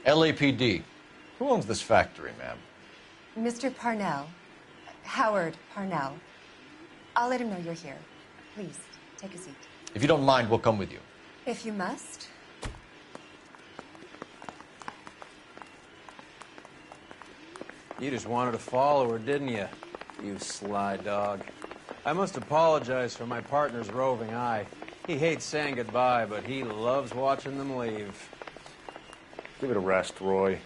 LAPD. Who owns this factory, ma'am? Mr. Parnell. Howard Parnell. I'll let him know you're here. Please, take a seat. If you don't mind, we'll come with you. If you must. You just wanted to follow her, didn't you? You sly dog. I must apologize for my partner's roving eye. He hates saying goodbye, but he loves watching them leave. Give it a rest, Roy.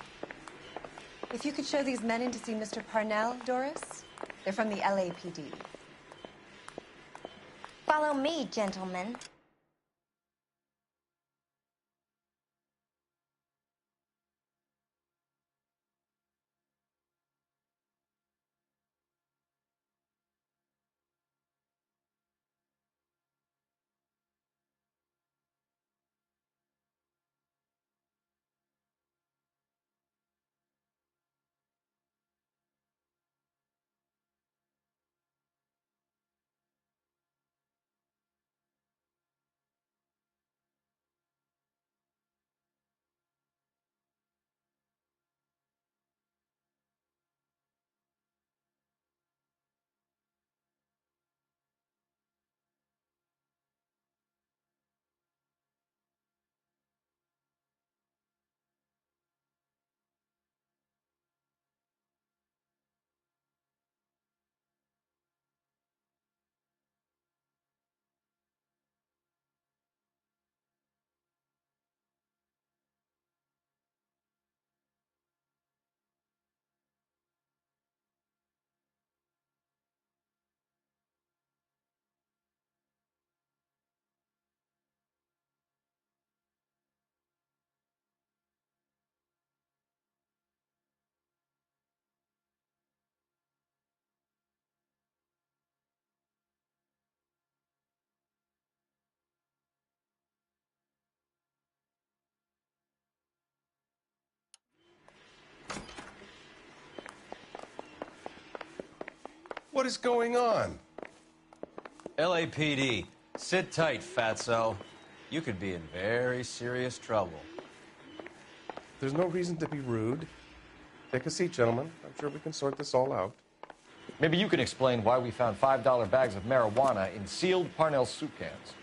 If you could show these men in to see Mr. Parnell, Doris. They're from the LAPD. Follow me, gentlemen. What is going on? LAPD, sit tight, fatso. You could be in very serious trouble. There's no reason to be rude. Take a seat, gentlemen. I'm sure we can sort this all out. Maybe you can explain why we found $5 bags of marijuana in sealed Parnell soup cans.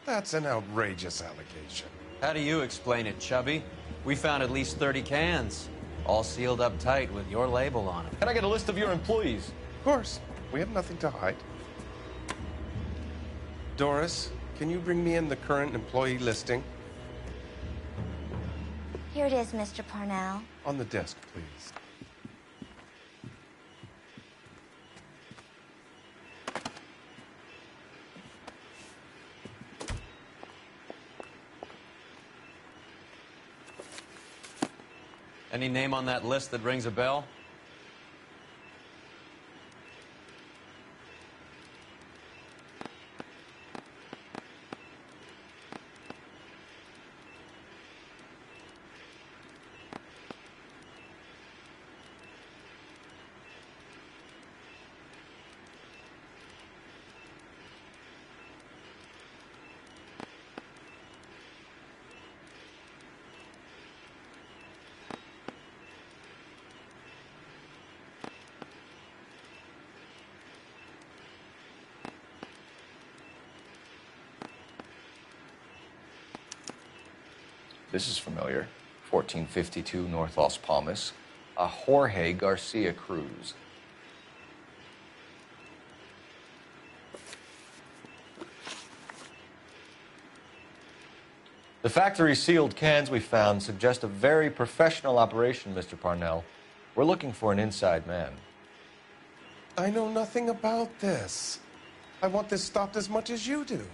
That's an outrageous allegation. How do you explain it, Chubby? We found at least 30 cans, all sealed up tight with your label on them. Can I get a list of your employees? Of course. We have nothing to hide. Doris, can you bring me in the current employee listing? Here it is, Mr. Parnell. On the desk, please. Any name on that list that rings a bell? This is familiar. 1452 North Las Palmas. A Jorge Garcia Cruz. The factory sealed cans we found suggest a very professional operation, Mr. Parnell. We're looking for an inside man. I know nothing about this. I want this stopped as much as you do.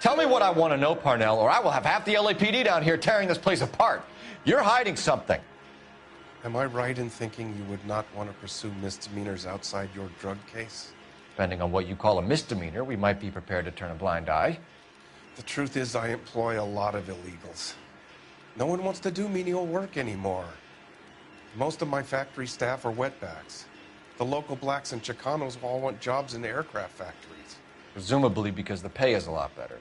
Tell me what I want to know, Parnell, or I will have half the LAPD down here tearing this place apart. You're hiding something. Am I right in thinking you would not want to pursue misdemeanors outside your drug case? Depending on what you call a misdemeanor, we might be prepared to turn a blind eye. The truth is, I employ a lot of illegals. No one wants to do menial work anymore. Most of my factory staff are wetbacks. The local blacks and Chicanos all want jobs in the aircraft factories. Presumably because the pay is a lot better.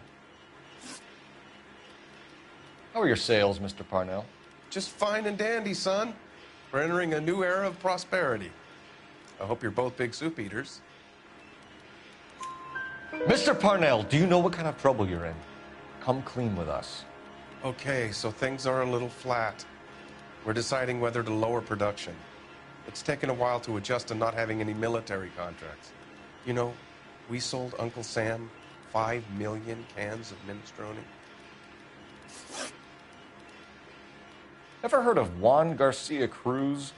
How are your sales, Mr. Parnell? Just fine and dandy, son. We're entering a new era of prosperity. I hope you're both big soup eaters. Mr. Parnell, do you know what kind of trouble you're in? Come clean with us. Okay, so things are a little flat. We're deciding whether to lower production. It's taken a while to adjust to not having any military contracts. You know, we sold Uncle Sam 5 million cans of minestrone. Ever heard of Juan Garcia Cruz?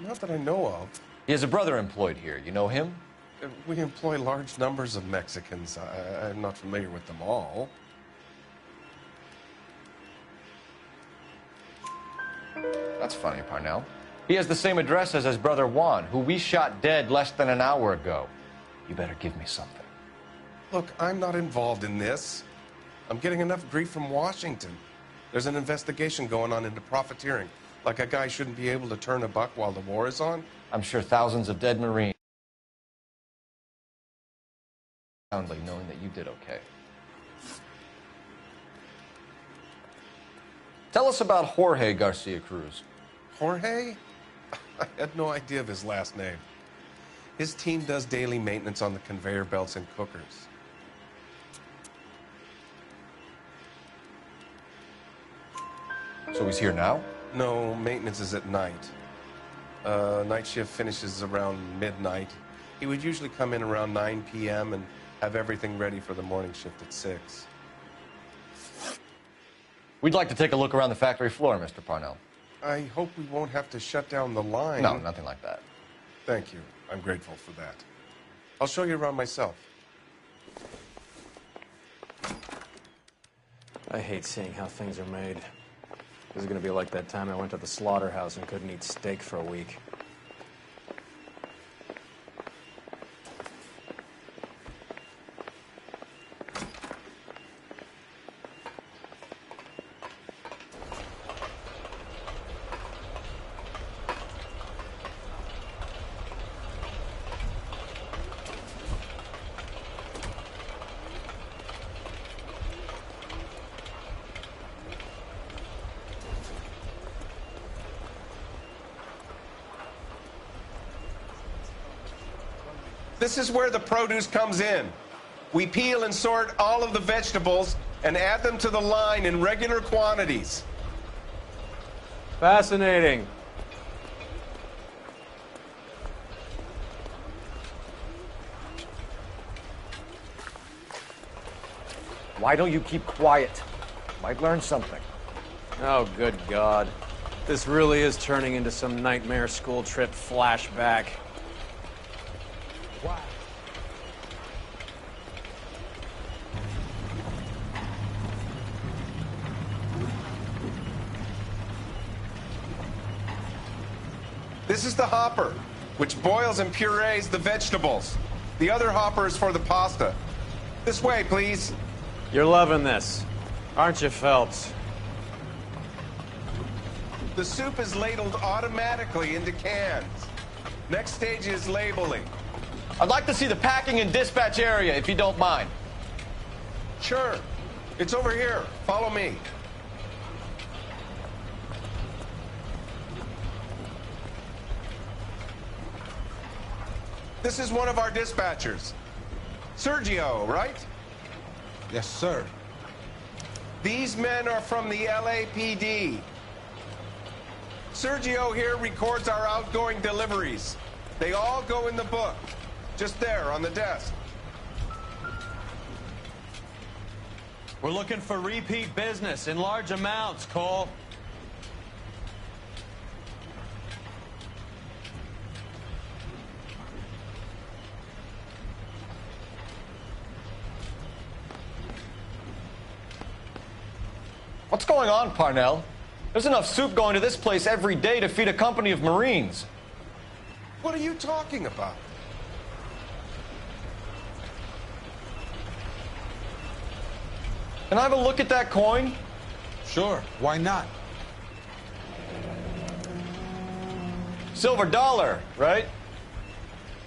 Not that I know of. He has a brother employed here. You know him? We employ large numbers of Mexicans. I'm not familiar with them all. That's funny, Parnell. He has the same address as his brother Juan, who we shot dead less than an hour ago. You better give me something. Look, I'm not involved in this. I'm getting enough grief from Washington. There's an investigation going on into profiteering. Like a guy shouldn't be able to turn a buck while the war is on. I'm sure thousands of dead Marines soundly knowing that you did okay. Tell us about Jorge Garcia Cruz. Jorge? I had no idea of his last name. His team does daily maintenance on the conveyor belts and cookers. So he's here now? No, maintenance is at night. Night shift finishes around midnight. He would usually come in around 9 p.m. and have everything ready for the morning shift at 6. We'd like to take a look around the factory floor, Mr. Parnell. I hope we won't have to shut down the line. No, nothing like that. Thank you. I'm grateful for that. I'll show you around myself. I hate seeing how things are made. This is gonna be like that time I went to the slaughterhouse and couldn't eat steak for a week. This is where the produce comes in. We peel and sort all of the vegetables and add them to the line in regular quantities. Fascinating. Why don't you keep quiet? Might learn something. Oh, good God. This really is turning into some nightmare school trip flashback. Why? This is the hopper, which boils and purees the vegetables. The other hopper is for the pasta. This way, please. You're loving this, aren't you, Phelps? The soup is ladled automatically into cans. Next stage is labeling. I'd like to see the packing and dispatch area, if you don't mind. Sure. It's over here. Follow me. This is one of our dispatchers. Sergio, right? Yes, sir. These men are from the LAPD. Sergio here records our outgoing deliveries. They all go in the book. Just there on the desk. We're looking for repeat business in large amounts, Cole. What's going on, Parnell? There's enough soup going to this place every day to feed a company of Marines. What are you talking about? Can I have a look at that coin? Sure, why not? Silver dollar, right?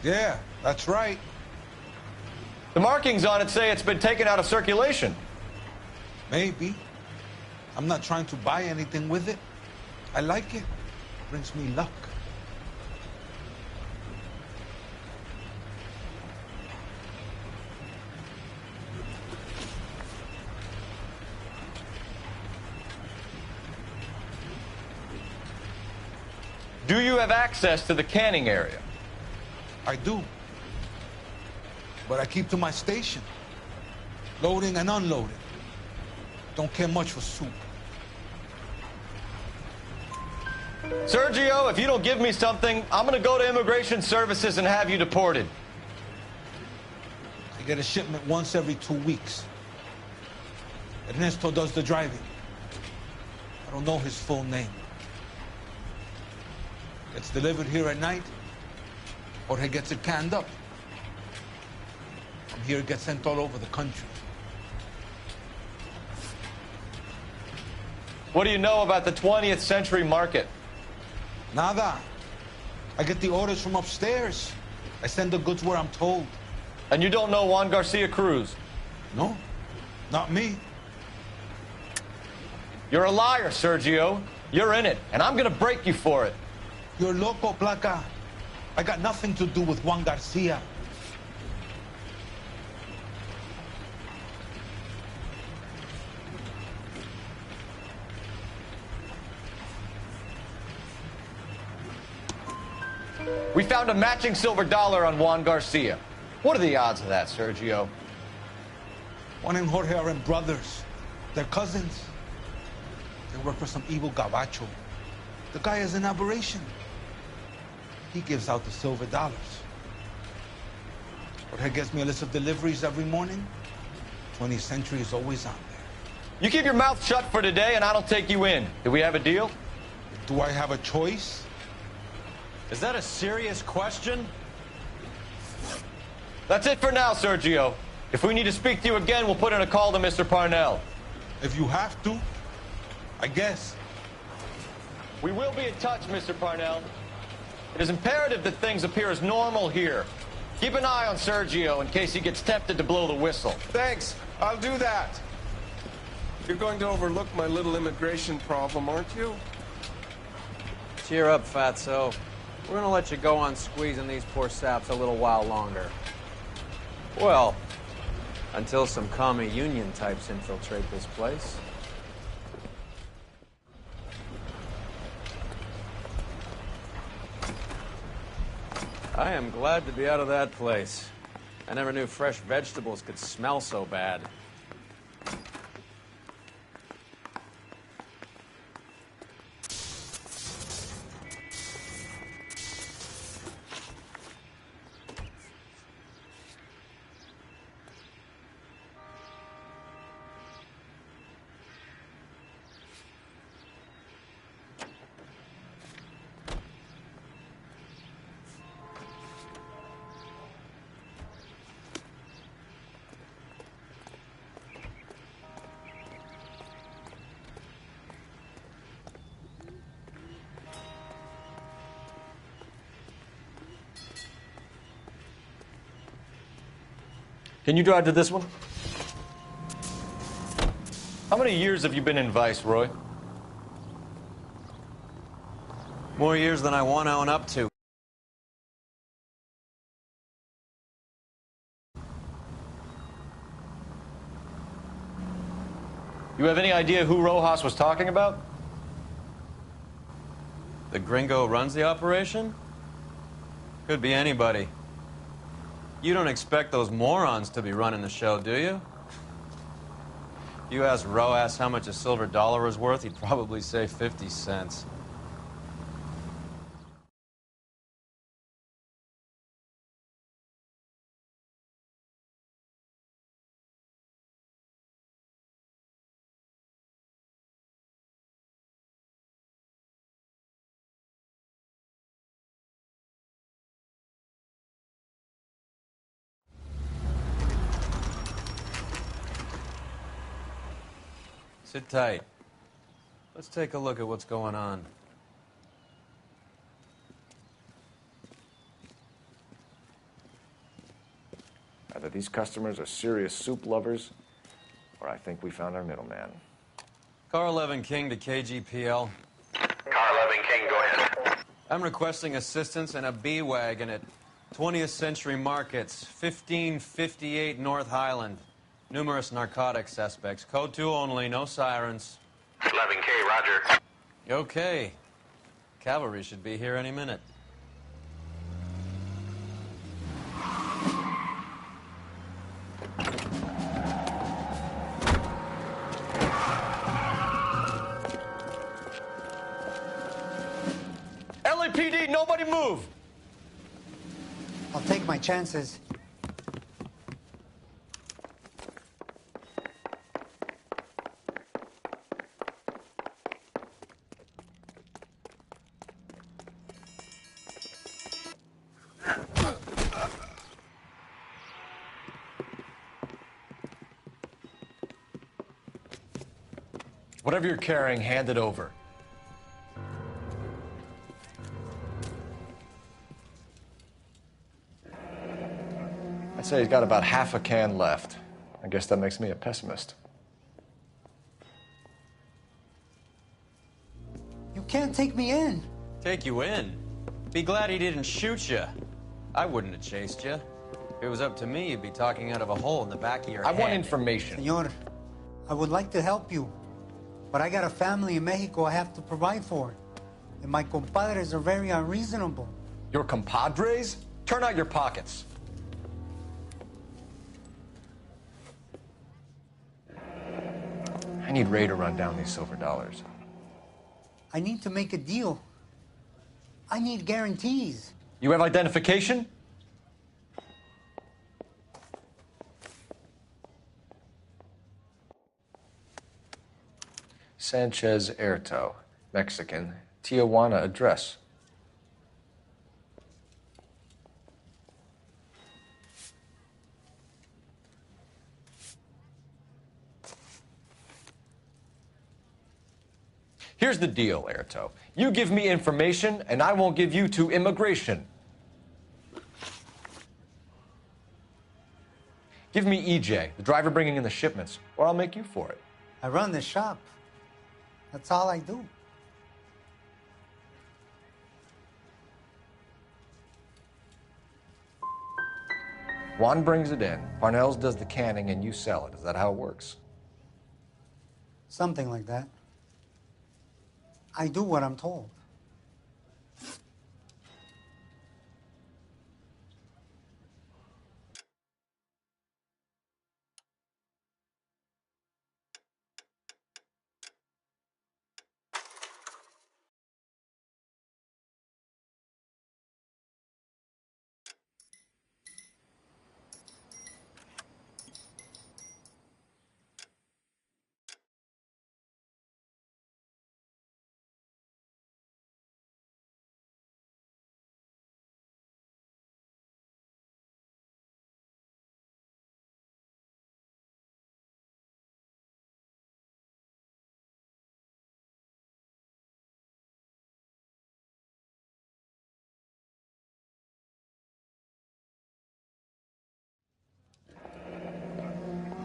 Yeah, that's right. The markings on it say it's been taken out of circulation. Maybe. I'm not trying to buy anything with it. I like it. Brings me luck. Do you have access to the canning area? I do. But I keep to my station. Loading and unloading. Don't care much for soup. Sergio, if you don't give me something, I'm going to go to Immigration Services and have you deported. I get a shipment once every 2 weeks. Ernesto does the driving. I don't know his full name. Gets delivered here at night, or he gets it canned up. From here, it gets sent all over the country. What do you know about the 20th century market? Nada. I get the orders from upstairs. I send the goods where I'm told. And you don't know Juan Garcia Cruz? No, not me. You're a liar, Sergio. You're in it, and I'm going to break you for it. You're loco, Placa. I got nothing to do with Juan Garcia. We found a matching silver dollar on Juan Garcia. What are the odds of that, Sergio? Juan and Jorge are brothers. They're cousins. They work for some evil gabacho. The guy is an aberration. He gives out the silver dollars. Jorge gets me a list of deliveries every morning. 20th Century is always on there. You keep your mouth shut for today, and I don't take you in. Do we have a deal? Do I have a choice? Is that a serious question? That's it for now, Sergio. If we need to speak to you again, we'll put in a call to Mr. Parnell. If you have to, I guess. We will be in touch, Mr. Parnell. It is imperative that things appear as normal here. Keep an eye on Sergio in case he gets tempted to blow the whistle. Thanks. I'll do that. You're going to overlook my little immigration problem, aren't you? Cheer up, Fatso. We're gonna let you go on squeezing these poor saps a little while longer. Well, until some commie union types infiltrate this place. I am glad to be out of that place. I never knew fresh vegetables could smell so bad. Can you drive to this one? How many years have you been in Vice, Roy? More years than I want to own up to. You have any idea who Rojas was talking about? The gringo runs the operation? Could be anybody. You don't expect those morons to be running the show, do you? If you asked Rojas how much a silver dollar was worth, he'd probably say 50 cents. Sit tight. Let's take a look at what's going on. Either these customers are serious soup lovers, or I think we found our middleman. Car 11 King to KGPL. Car 11 King, go ahead. I'm requesting assistance in a B-Wagon at 20th Century Markets, 1558 North Highland. Numerous narcotic suspects. Code 2 only, no sirens. 11K, roger. Okay. Cavalry should be here any minute. LAPD, nobody move! I'll take my chances. Whatever you're carrying, hand it over. I'd say he's got about half a can left. I guess that makes me a pessimist. You can't take me in. Take you in? Be glad he didn't shoot you. I wouldn't have chased you. If it was up to me, you'd be talking out of a hole in the back of your I head. want information. Senor, I would like to help you, but I got a family in Mexico I have to provide for. And my compadres are very unreasonable. Your compadres? Turn out your pockets. I need Ray to run down these silver dollars. I need to make a deal. I need guarantees. You have identification? Sanchez Erto, Mexican, Tijuana address. Here's the deal, Erto. You give me information, and I won't give you to immigration. Give me EJ, the driver bringing in the shipments, or I'll make you for it. I run the shop. That's all I do. Juan brings it in, Parnell's does the canning, and you sell it. Is that how it works? Something like that. I do what I'm told.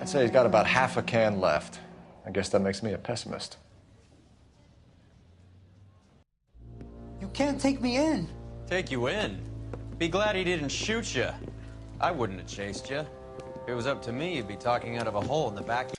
I'd say he's got about half a can left. I guess that makes me a pessimist. You can't take me in. Take you in? Be glad he didn't shoot you. I wouldn't have chased you. If it was up to me, you'd be talking out of a hole in the back.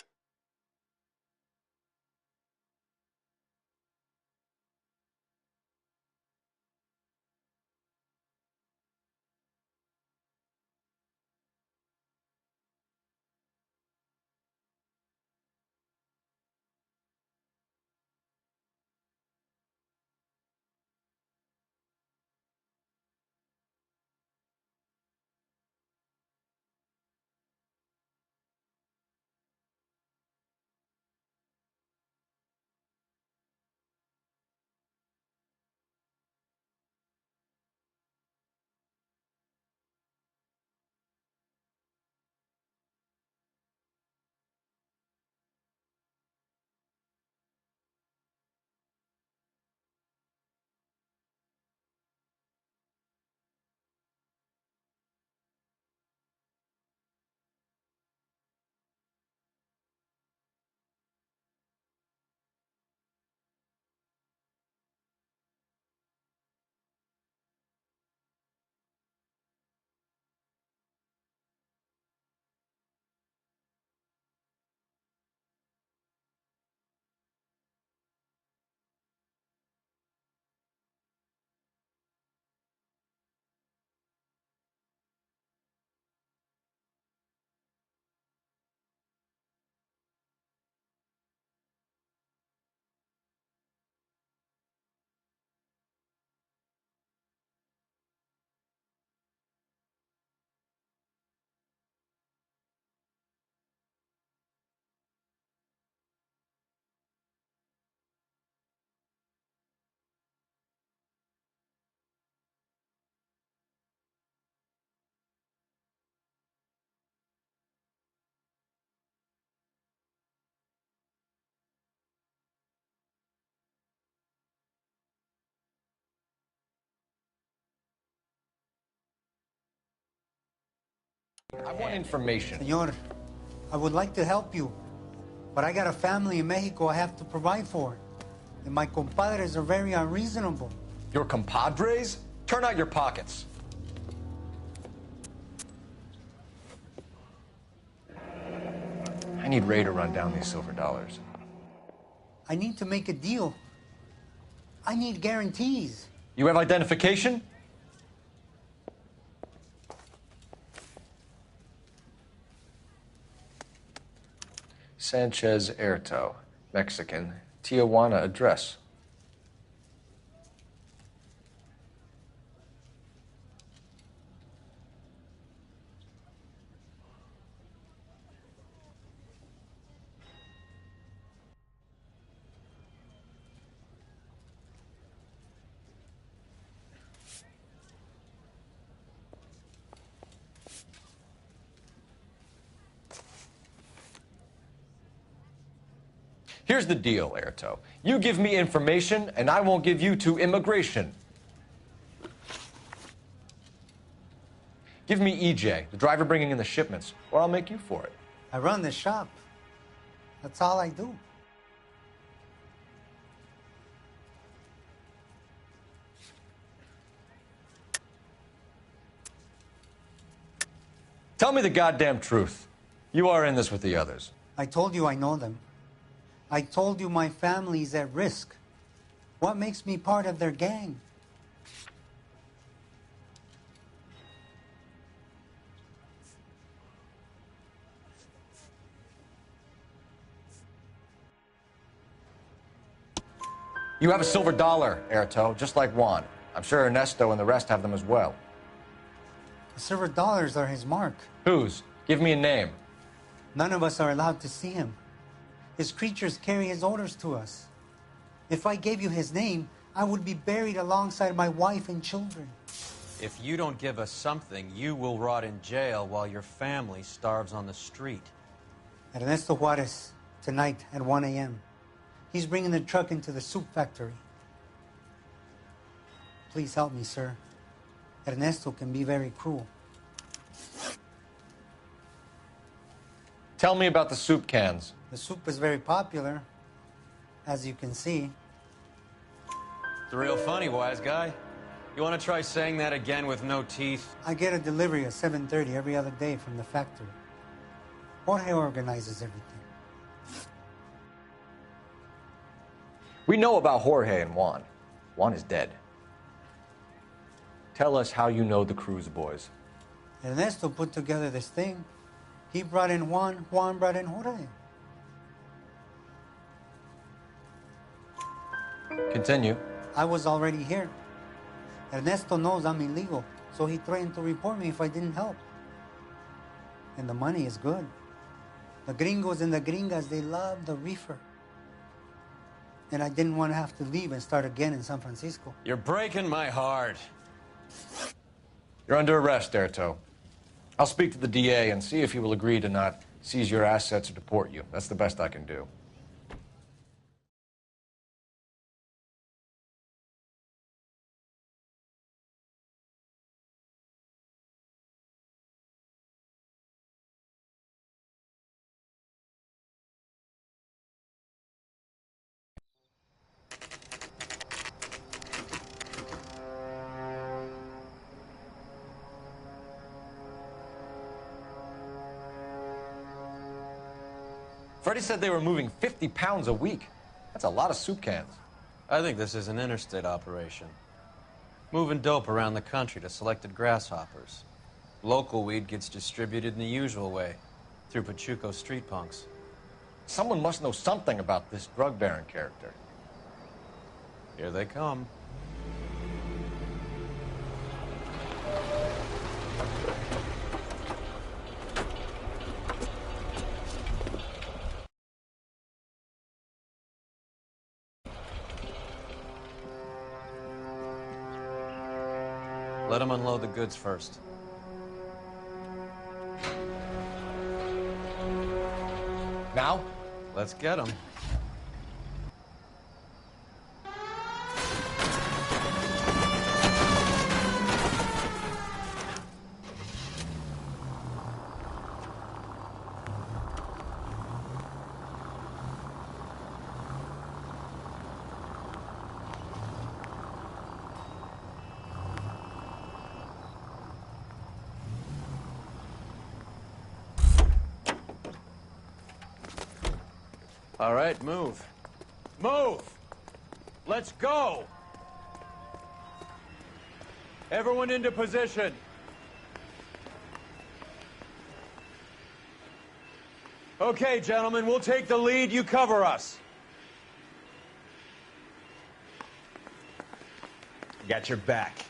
I want information. Senor, I would like to help you, but I got a family in Mexico I have to provide for. And my compadres are very unreasonable. Your compadres? Turn out your pockets. I need Ray to run down these silver dollars. I need to make a deal. I need guarantees. You have identification? Sanchez Erto, Mexican, Tijuana address. Here's the deal, Erto. You give me information, and I won't give you to immigration. Give me EJ, the driver bringing in the shipments, or I'll make you for it. I run the shop. That's all I do. Tell me the goddamn truth. You are in this with the others. I told you I know them. I told you my family's at risk. What makes me part of their gang? You have a silver dollar, Erto, just like Juan. I'm sure Ernesto and the rest have them as well. The silver dollars are his mark. Whose? Give me a name. None of us are allowed to see him. His creatures carry his orders to us. If I gave you his name, I would be buried alongside my wife and children. If you don't give us something, you will rot in jail while your family starves on the street. Ernesto Juarez, tonight at 1 a.m. He's bringing the truck into the soup factory. Please help me, sir. Ernesto can be very cruel. Tell me about the soup cans. The soup is very popular, as you can see. It's real funny, wise guy. You want to try saying that again with no teeth? I get a delivery at 7:30 every other day from the factory. Jorge organizes everything. We know about Jorge and Juan. Juan is dead. Tell us how you know the Cruz boys. Ernesto put together this thing. He brought in Juan, Juan brought in Jorge. Continue. I was already here. Ernesto knows I'm illegal, so he threatened to report me if I didn't help. And the money is good. The gringos and the gringas, they love the reefer. And I didn't want to have to leave and start again in San Francisco. You're breaking my heart. You're under arrest, Erto. I'll speak to the DA and see if he will agree to not seize your assets or deport you. That's the best I can do. Freddie said they were moving 50 pounds a week. That's a lot of soup cans. I think this is an interstate operation. Moving dope around the country to selected grasshoppers. Local weed gets distributed in the usual way, through Pachuco street punks. Someone must know something about this drug baron character. Here they come. Let them unload the goods first. Now? Let's get them. All right, move. Move! Let's go! Everyone into position. Okay, gentlemen, we'll take the lead. You cover us. Got your back.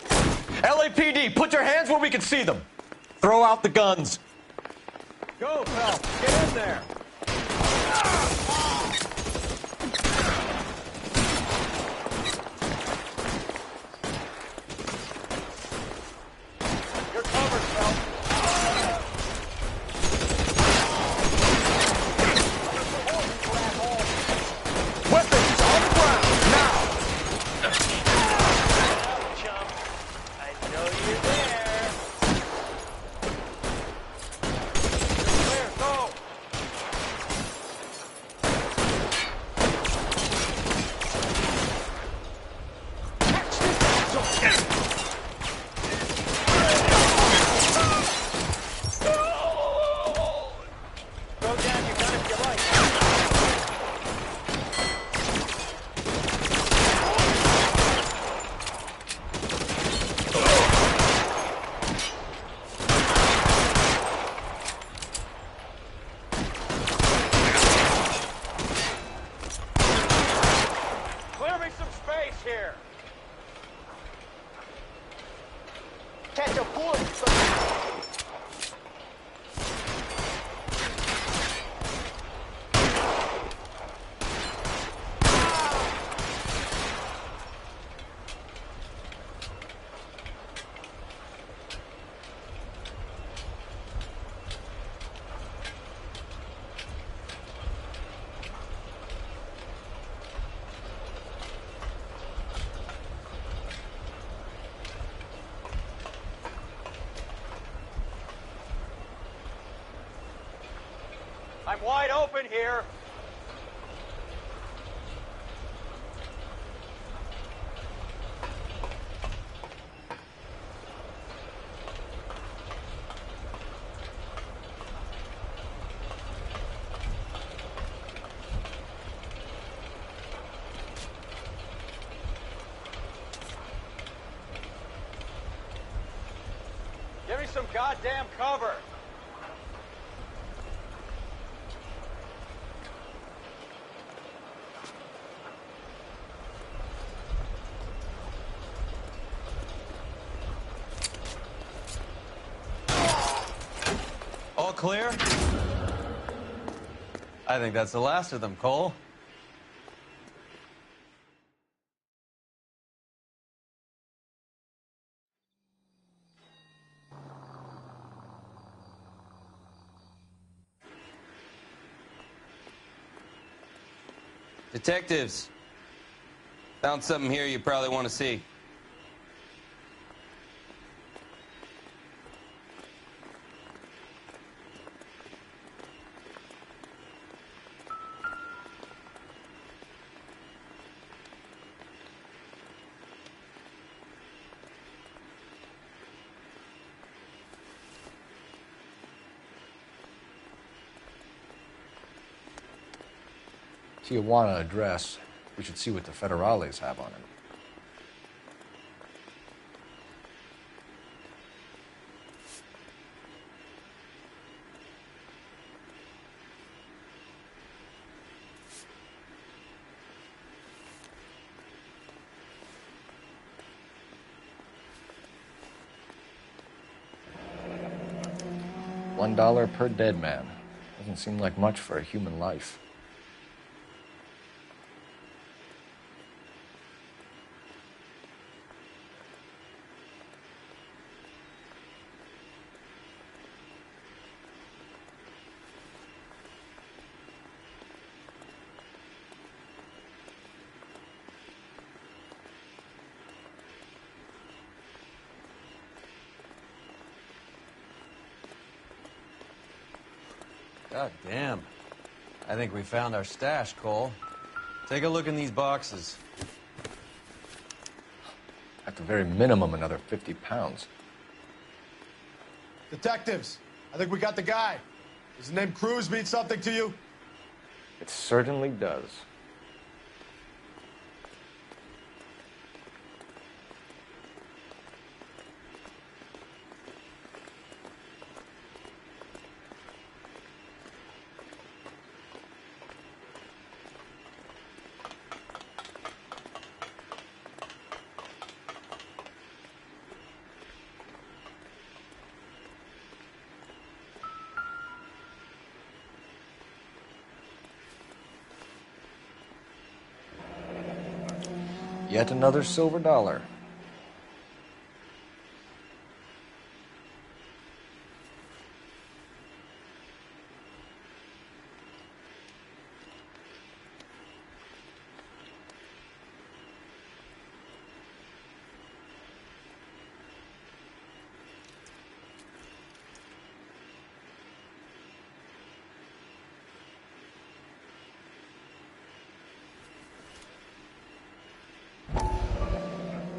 LAPD, put your hands where we can see them. Throw out the guns. Go, Phelps. Get in there. You're covered, Phelps. Weapons on the ground, now! Chump, I know you're there. Clear, go. Throw down your gun if you like. Clear me some space here. Catch a bullet. I'm wide open here. Give me some goddamn cover. All clear? I think that's the last of them, Cole. Detectives, found something here you probably want to see. Tijuana address. We should see what the federales have on it. $1 per dead man. Doesn't seem like much for a human life. God damn. I think we found our stash, Cole. Take a look in these boxes. At the very minimum, another 50 pounds. Detectives, I think we got the guy. Does the name Cruz mean something to you? It certainly does. Yet another silver dollar.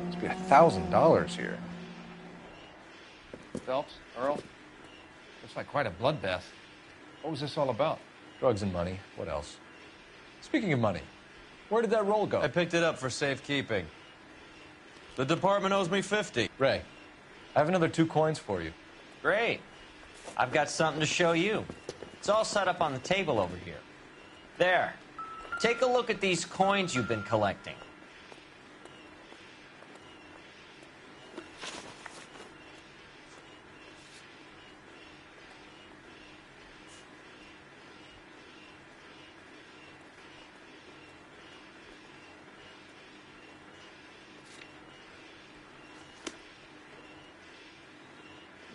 Must be $1,000 here. Phelps, Earl, looks like quite a bloodbath. What was this all about? Drugs and money. What else? Speaking of money, where did that roll go? I picked it up for safekeeping. The department owes me 50. Ray, I have another 2 coins for you. Great. I've got something to show you. It's all set up on the table over here. There. Take a look at these coins you've been collecting.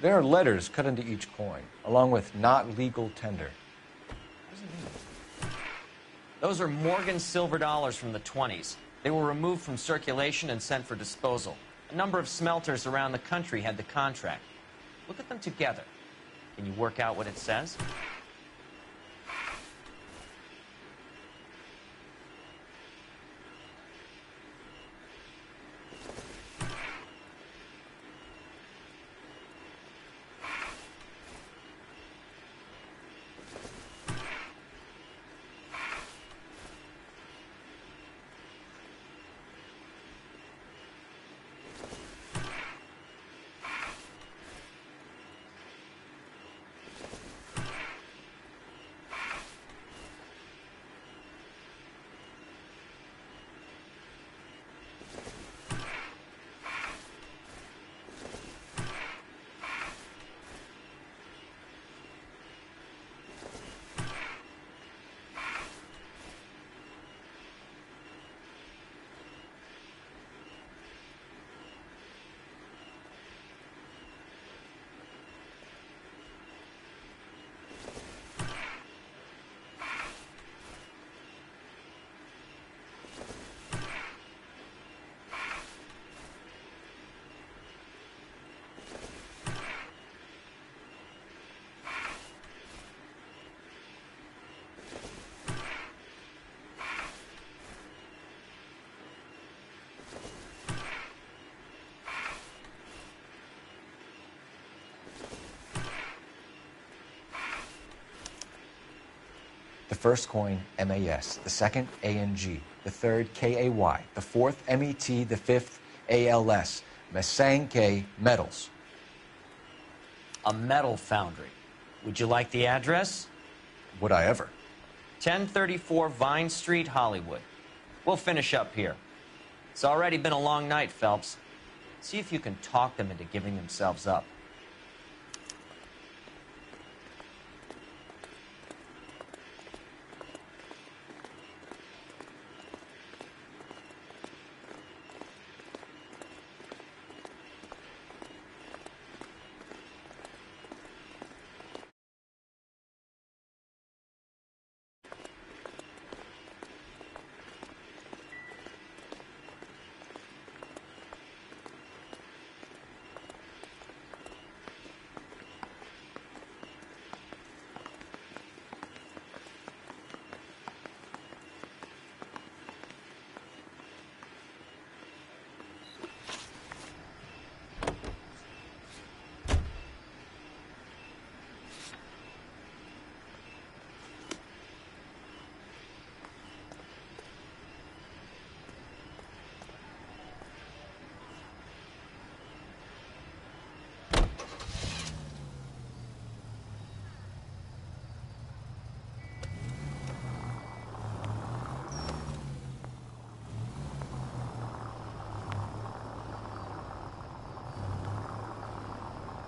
There are letters cut into each coin, along with not legal tender. Those are Morgan silver dollars from the 20s. They were removed from circulation and sent for disposal. A number of smelters around the country had the contract. Look at them together. Can you work out what it says? The first coin, MAS. The second, ANG. The third, KAY. The fourth, MET. The fifth, ALS. Masanke Metals. A metal foundry. Would you like the address? Would I ever? 1034 Vine Street, Hollywood. We'll finish up here. It's already been a long night, Phelps. See if you can talk them into giving themselves up.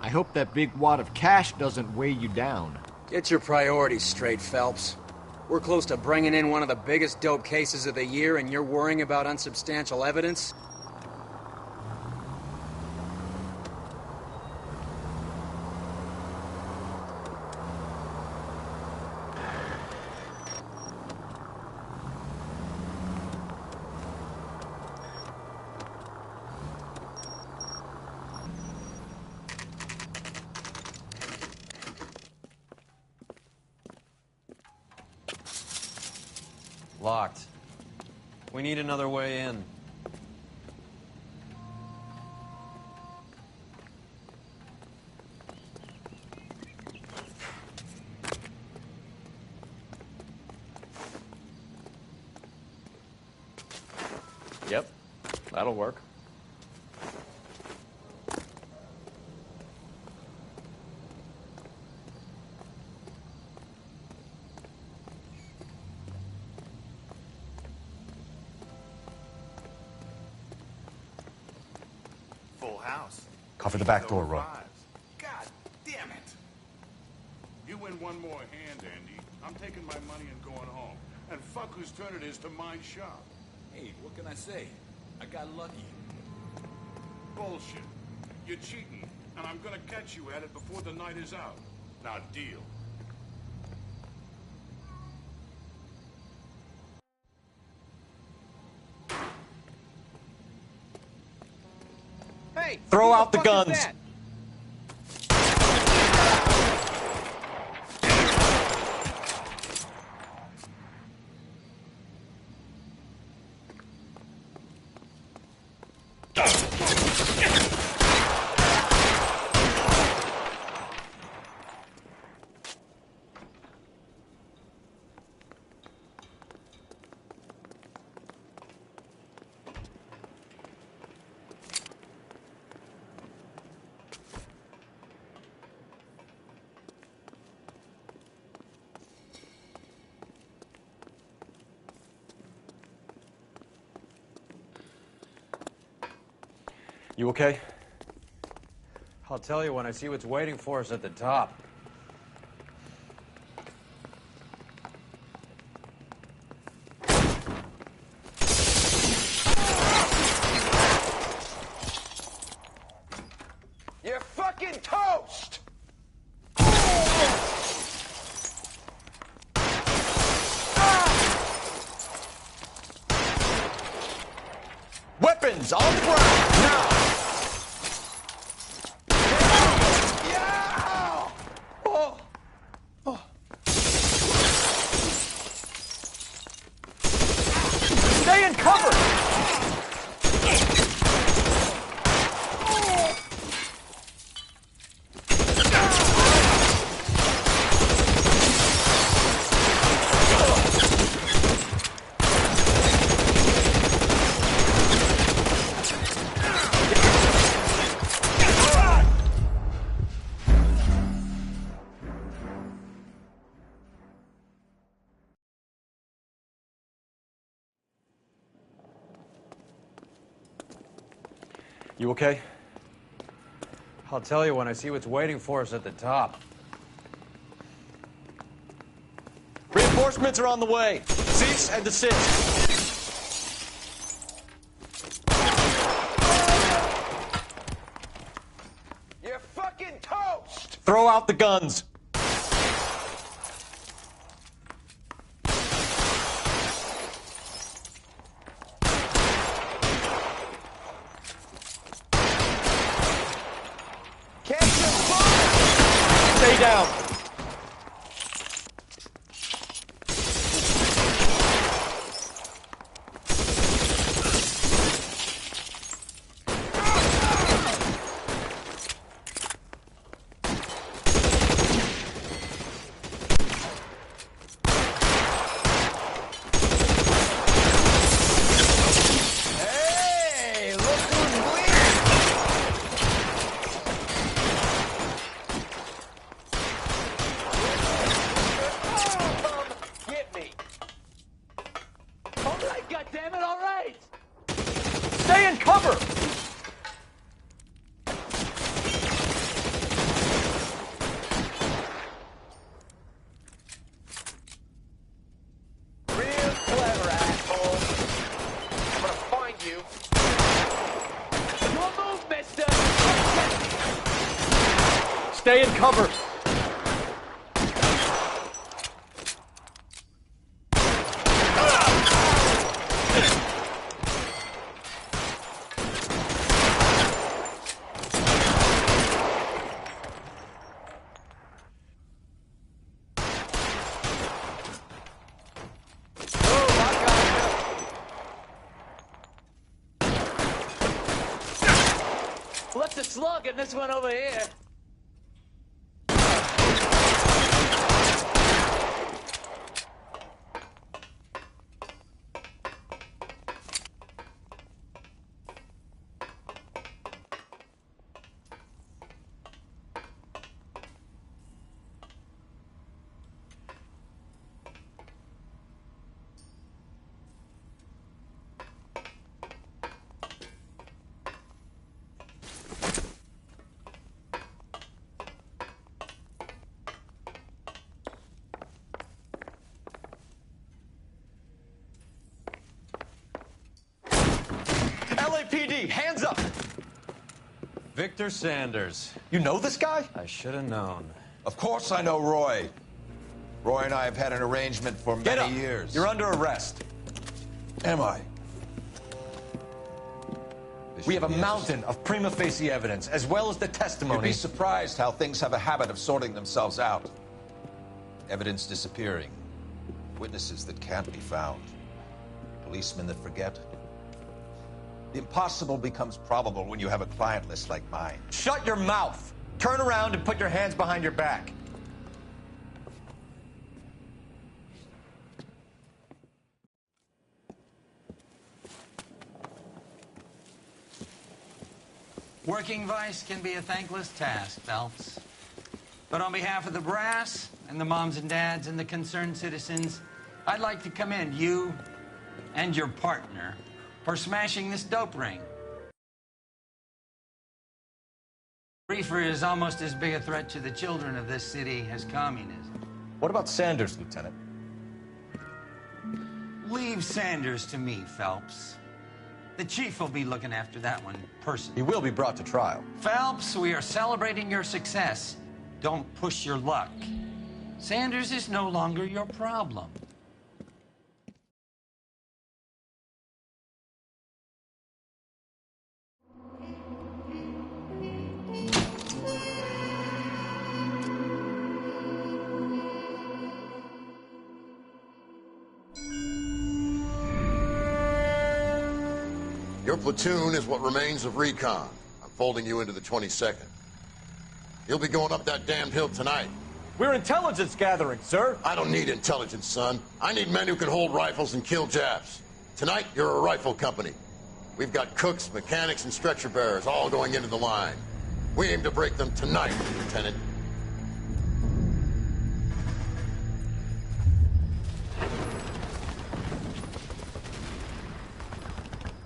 I hope that big wad of cash doesn't weigh you down. Get your priorities straight, Phelps. We're close to bringing in one of the biggest dope cases of the year, and you're worrying about unsubstantial evidence? Locked. We need another way in. Yep, that'll work. Full house. Cover the back door, Roy. God damn it! You win one more hand, Andy. I'm taking my money and going home. And fuck whose turn it is to my shop. Hey, what can I say? I got lucky. Bullshit. You're cheating, and I'm gonna catch you at it before the night is out. Now deal. Hey! Throw out the fuck is guns. that? You okay? I'll tell you when I see what's waiting for us at the top. You're fucking toast! Weapons on the ground, now! Stay in cover! You okay? I'll tell you when I see what's waiting for us at the top. Reinforcements are on the way. Cease and desist. You're fucking toast! Throw out the guns. Stay down. Hey, look who's bleeding! Stay in cover. Left a slug in this one over here. LAPD, hands up! Victor Sanders. You know this guy? I should have known. Of course I know Roy. Roy and I have had an arrangement for Get many up. years. You're under arrest. Am I? We have a mountain of prima facie evidence, as well as the You'd testimony. be surprised how things have a habit of sorting themselves out. Evidence disappearing. Witnesses that can't be found. Policemen that forget. The impossible becomes probable when you have a client list like mine. Shut your mouth. Turn around and put your hands behind your back. Working vice can be a thankless task, Phelps. But on behalf of the brass and the moms and dads and the concerned citizens, I'd like to commend you and your partner for smashing this dope ring. Reefer is almost as big a threat to the children of this city as communism. What about Sanders, Lieutenant? Leave Sanders to me, Phelps. The chief will be looking after that one personally. He will be brought to trial. Phelps, we are celebrating your success. Don't push your luck. Sanders is no longer your problem. Your platoon is what remains of recon. I'm folding you into the 22nd. You'll be going up that damned hill tonight. We're intelligence gathering, sir. I don't need intelligence, son. I need men who can hold rifles and kill Japs. Tonight, you're a rifle company. We've got cooks, mechanics, and stretcher bearers all going into the line. We aim to break them tonight, Lieutenant.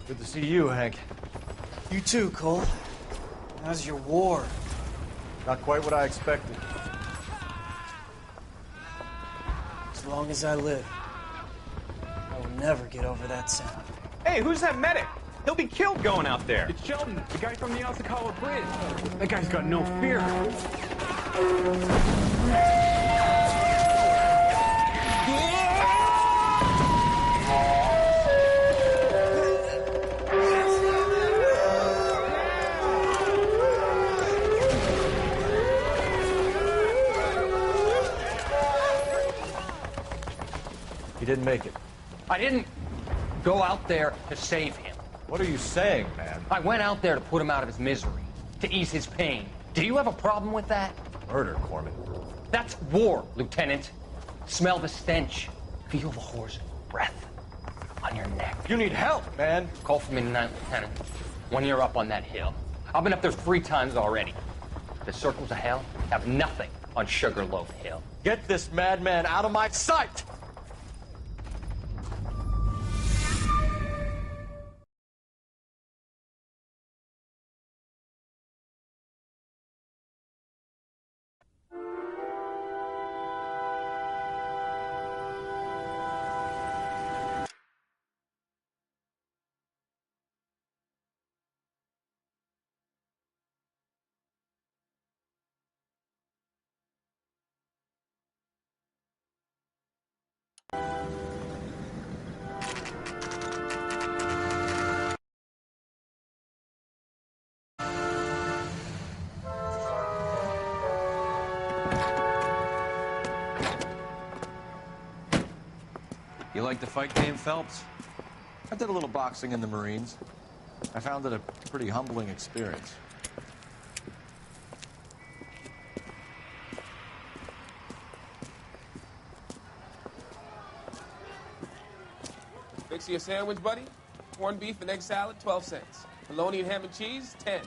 Good to see you, Hank. You too, Cole. How's your war? Not quite what I expected. As long as I live, I will never get over that sound. Hey, who's that medic? He'll be killed going out there. It's Sheldon, the guy from the Asakawa Bridge. That guy's got no fear. He didn't make it. I didn't go out there to save him. What are you saying, man? I went out there to put him out of his misery, to ease his pain. Do you have a problem with that? Murder, Corman. That's war, Lieutenant. Smell the stench. Feel the horse's breath on your neck. You need help, man. Call for me tonight, Lieutenant. When you're up on that hill. I've been up there 3 times already. The circles of hell have nothing on Sugarloaf Hill. Get this madman out of my sight! You like the fight game, Phelps? I did a little boxing in the Marines. I found it a pretty humbling experience. Fix you a sandwich, buddy? Corned beef and egg salad, 12 cents. Bologna and ham and cheese, 10.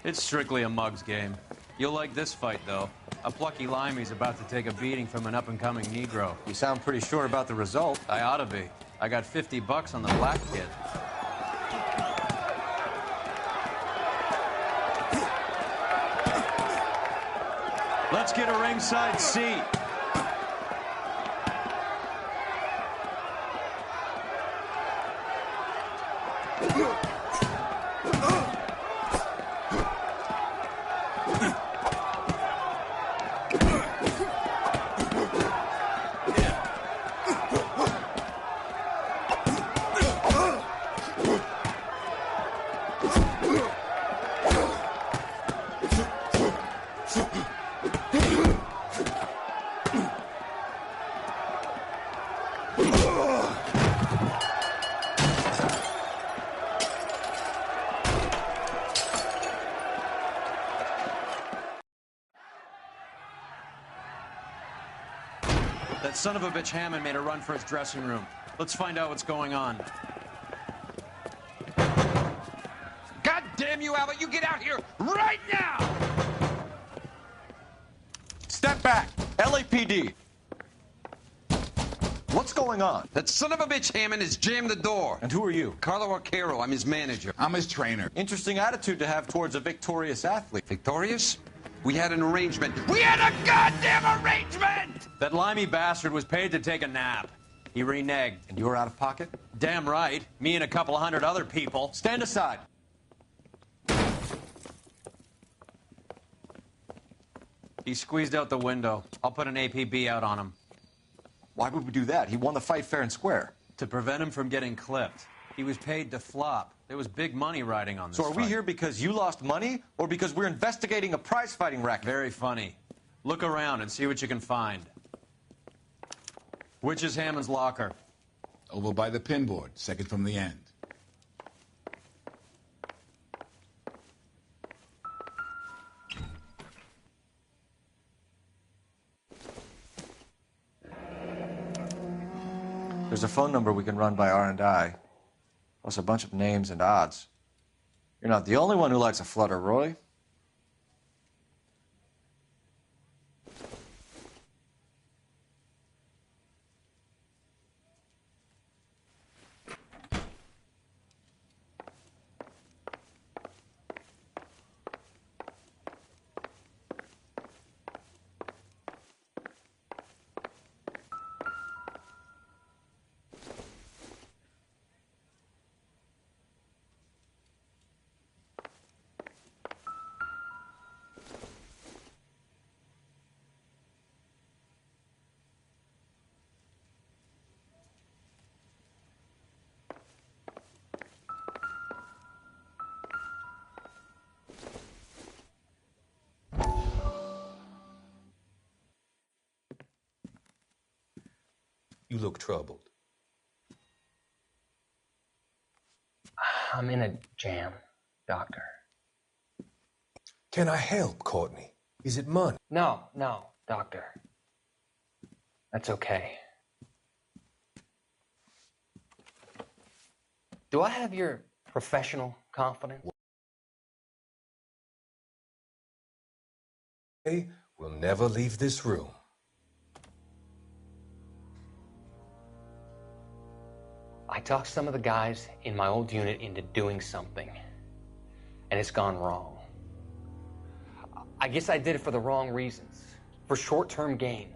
It's strictly a mug's game. You'll like this fight, though. A plucky limey's about to take a beating from an up-and-coming Negro. You sound pretty sure about the result. I ought to be. I got $50 on the black kid. Let's get a ringside seat. That son of a bitch Hammond made a run for his dressing room. Let's find out what's going on. God damn you, Albert! You get out here right now! Step back! LAPD! What's going on? That son of a bitch Hammond has jammed the door. And who are you? Carlo Arcaro. I'm his manager. I'm his trainer. Interesting attitude to have towards a victorious athlete. Victorious? We had an arrangement. We had a goddamn arrangement! That limey bastard was paid to take a nap. He reneged. And you were out of pocket? Damn right. Me and a couple hundred other people. Stand aside. He squeezed out the window. I'll put an APB out on him. Why would we do that? He won the fight fair and square. To prevent him from getting clipped. He was paid to flop. There was big money riding on this So are we fight. here because you lost money or because we're investigating a prize-fighting racket? Very funny. Look around and see what you can find. Which is Hammond's locker? Over by the pinboard, second from the end. There's a phone number we can run by R&I, plus a bunch of names and odds. You're not the only one who likes a flutter, Roy. You look troubled. I'm in a jam, Doctor. Can I help, Courtney? Is it money? No, Doctor. That's okay. Do I have your professional confidence? We'll never leave this room. I talked some of the guys in my old unit into doing something, and it's gone wrong. I guess I did it for the wrong reasons, for short-term gain.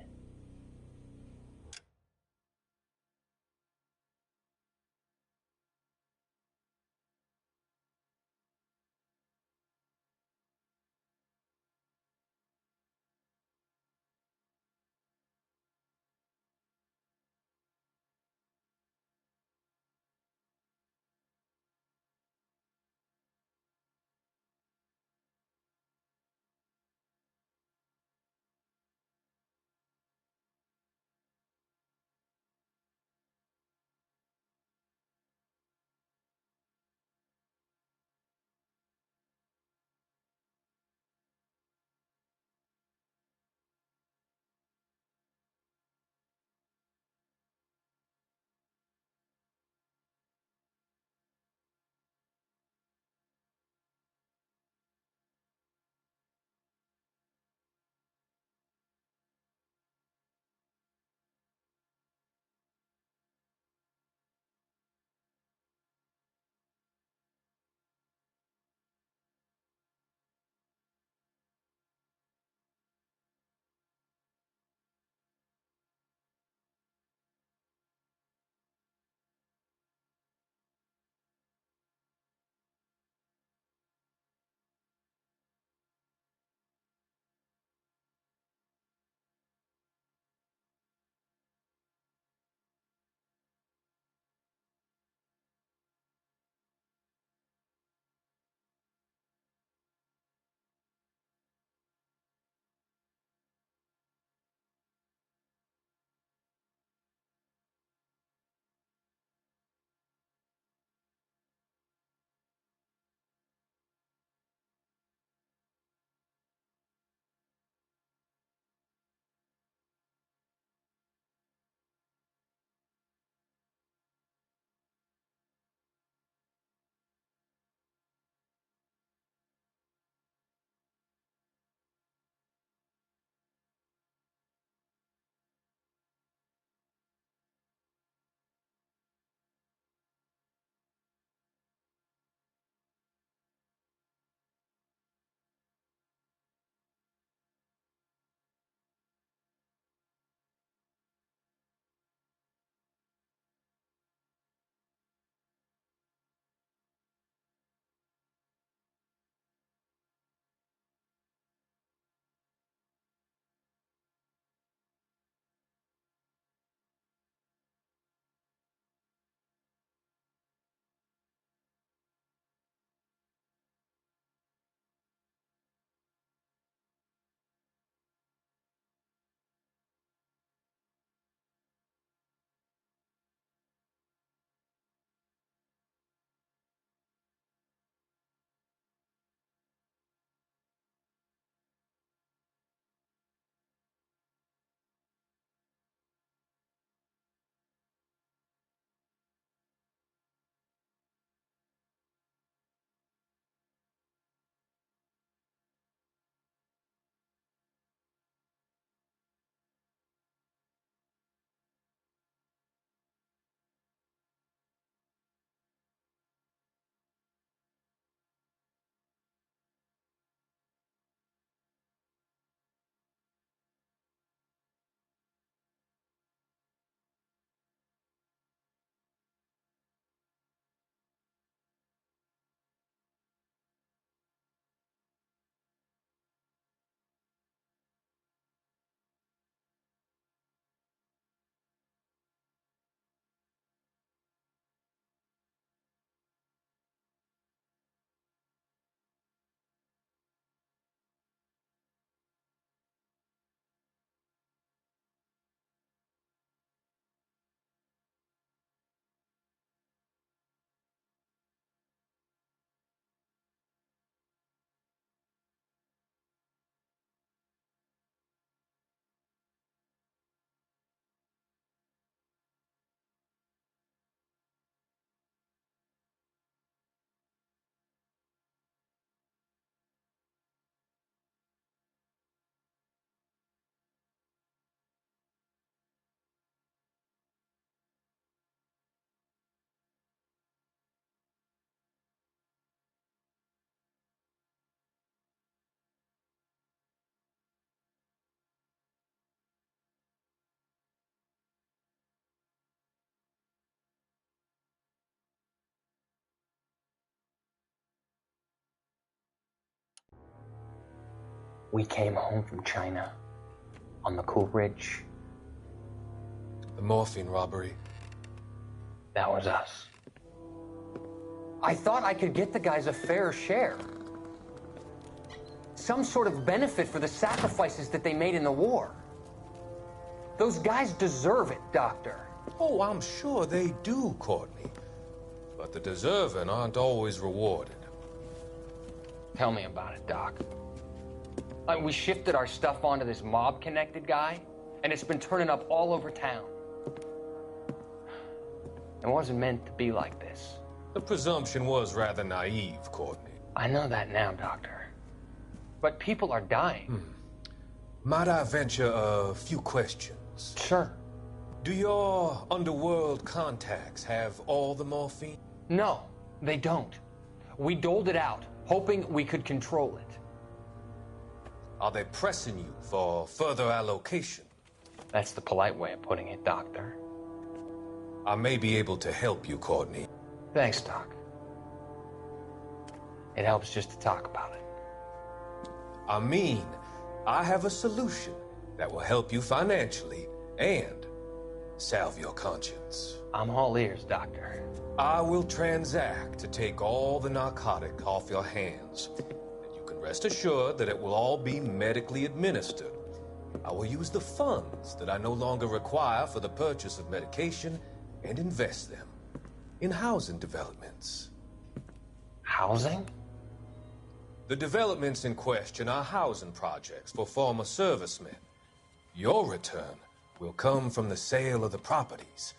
We came home from China on the Cool Ridge. The morphine robbery. That was us. I thought I could get the guys a fair share. Some sort of benefit for the sacrifices that they made in the war. Those guys deserve it, Doctor. Oh, I'm sure they do, Courtney. But the deserving aren't always rewarded. Tell me about it, Doc. We shifted our stuff onto this mob-connected guy, and it's been turning up all over town. It wasn't meant to be like this. The presumption was rather naive, Courtney. I know that now, Doctor. But people are dying. Might I venture a few questions? Sure. Do your underworld contacts have all the morphine? No, they don't. We doled it out, hoping we could control it. Are they pressing you for further allocation? That's the polite way of putting it, Doctor. I may be able to help you, Courtney. Thanks, Doc. It helps just to talk about it. I mean, I have a solution that will help you financially and salve your conscience. I'm all ears, Doctor. I will transact to take all the narcotic off your hands. And you can rest assured that it will all be medically administered. I will use the funds that I no longer require for the purchase of medication and invest them in housing developments. Housing? The developments in question are housing projects for former servicemen. Your return will come from the sale of the properties,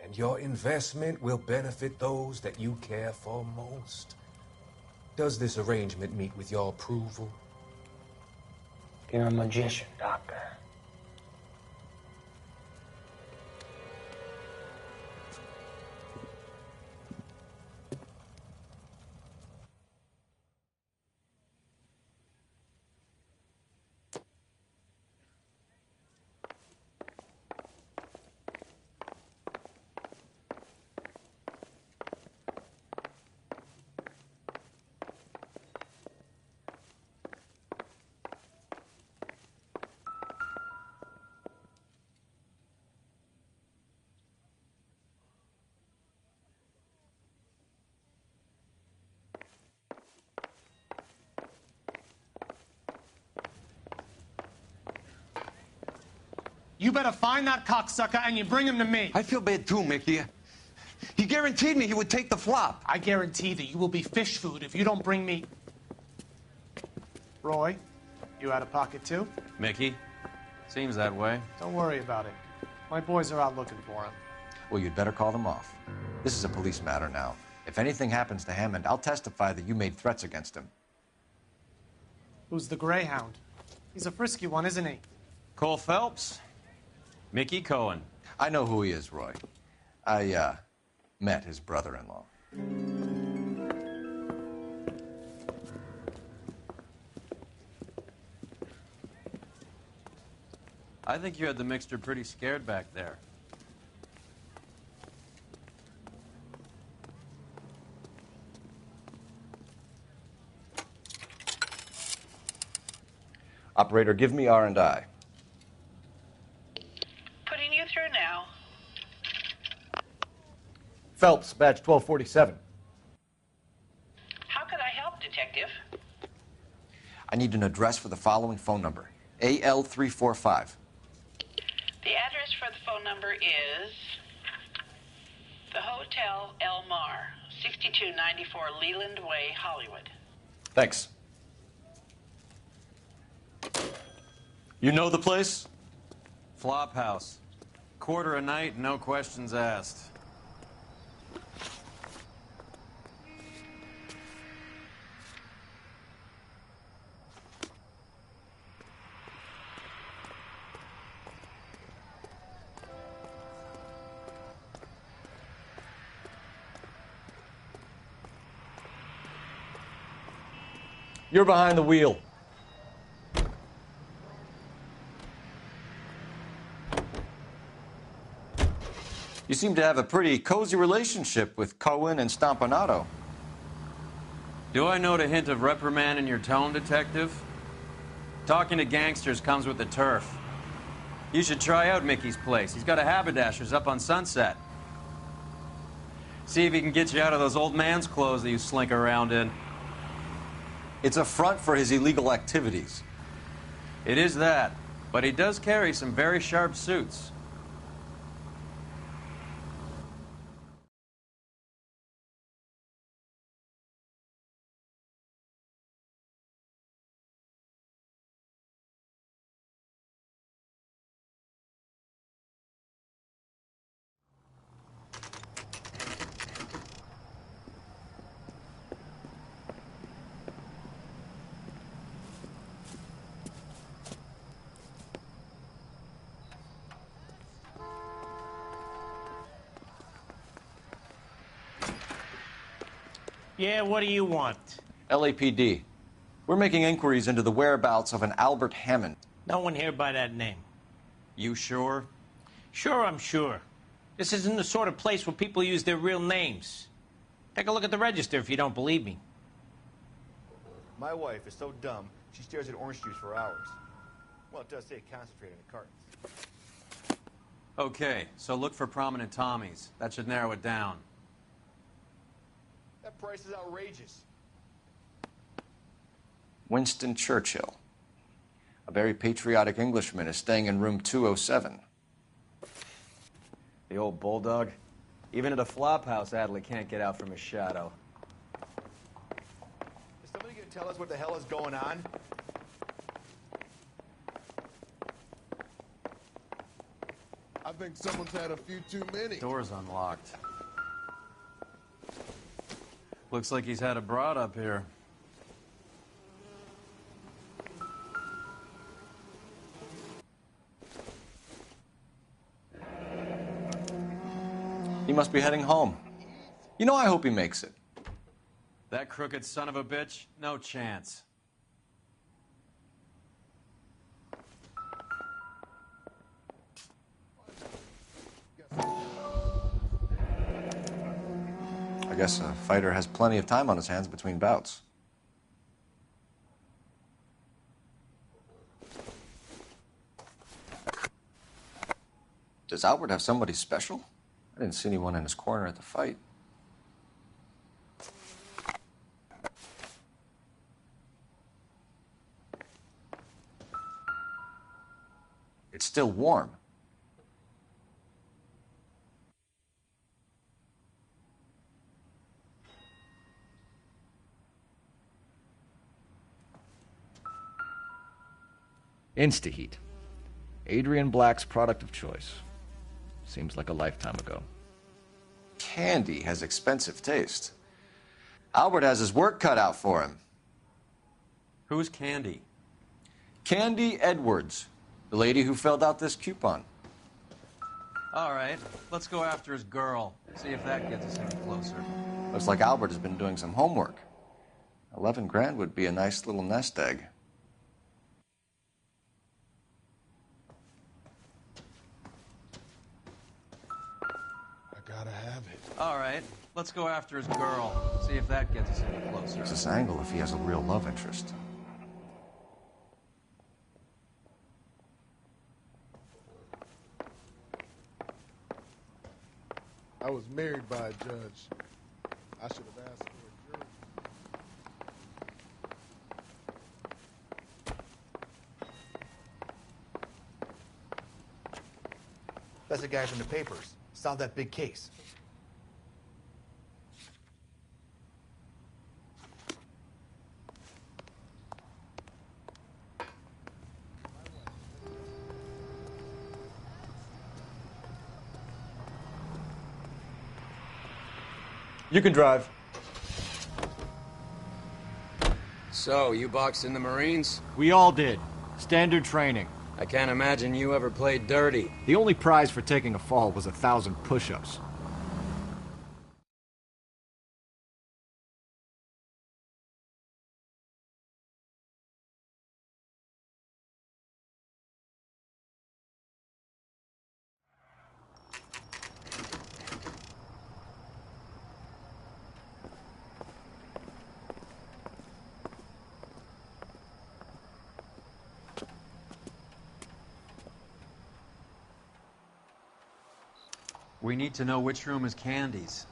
and your investment will benefit those that you care for most. Does this arrangement meet with your approval? You're a magician, Doctor. You better find that cocksucker and you bring him to me. I feel bad too, Mickey. He guaranteed me he would take the flop. I guarantee that you will be fish food if you don't bring me... Roy, you out of pocket too? Mickey? Seems that way. Don't worry about it. My boys are out looking for him. Well, you'd better call them off. This is a police matter now. If anything happens to Hammond, I'll testify that you made threats against him. Who's the Greyhound? He's a frisky one, isn't he? Cole Phelps? Mickey Cohen. I know who he is, Roy. I, met his brother-in-law. I think you had the mixture pretty scared back there. Operator, give me R&I. Putting you through now. Phelps, badge 1247. How could I help, Detective? I need an address for the following phone number. AL345. The address for the phone number is the Hotel El Mar, 6294 Leland Way, Hollywood. Thanks. You know the place? Flop house. Quarter a night, no questions asked. You're behind the wheel. You seem to have a pretty cozy relationship with Cohen and Stompanato. Do I note a hint of reprimand in your tone, Detective? Talking to gangsters comes with the turf. You should try out Mickey's place. He's got a haberdasher's up on Sunset. See if he can get you out of those old man's clothes that you slink around in. It's a front for his illegal activities. It is that, but he does carry some very sharp suits. Yeah, what do you want? LAPD. We're making inquiries into the whereabouts of an Albert Hammond. No one here by that name. You sure? Sure, I'm sure. This isn't the sort of place where people use their real names. Take a look at the register if you don't believe me. My wife is so dumb, she stares at orange juice for hours. Well, it does say concentrate in the cartons. Okay, so look for prominent Tommies. That should narrow it down. That price is outrageous. Winston Churchill. A very patriotic Englishman is staying in room 207. The old bulldog. Even at a flop house, Adley can't get out from his shadow. Is somebody going to tell us what the hell is going on? I think someone's had a few too many. Door's unlocked. Looks like he's had a broad up here. He must be heading home. You know, I hope he makes it. That crooked son of a bitch? No chance. I guess a fighter has plenty of time on his hands between bouts. Does Albert have somebody special? I didn't see anyone in his corner at the fight. It's still warm. InstaHeat. Adrian Black's product of choice. Seems like a lifetime ago. Candy has expensive taste. Albert has his work cut out for him. Who's Candy? Candy Edwards, the lady who filled out this coupon. All right, let's go after his girl. See if that gets us any closer. Looks like Albert has been doing some homework. 11 grand would be a nice little nest egg. Gotta have it. All right, let's go after his girl. See if that gets us any closer. There's this angle if he has a real love interest. I was married by a judge. I should have asked for a jury. That's the guy from the papers. Solved that big case. You can drive. So, you boxed in the Marines? We all did. Standard training. I can't imagine you ever played dirty. The only prize for taking a fall was 1,000 push-ups. We need to know which room is Candy's.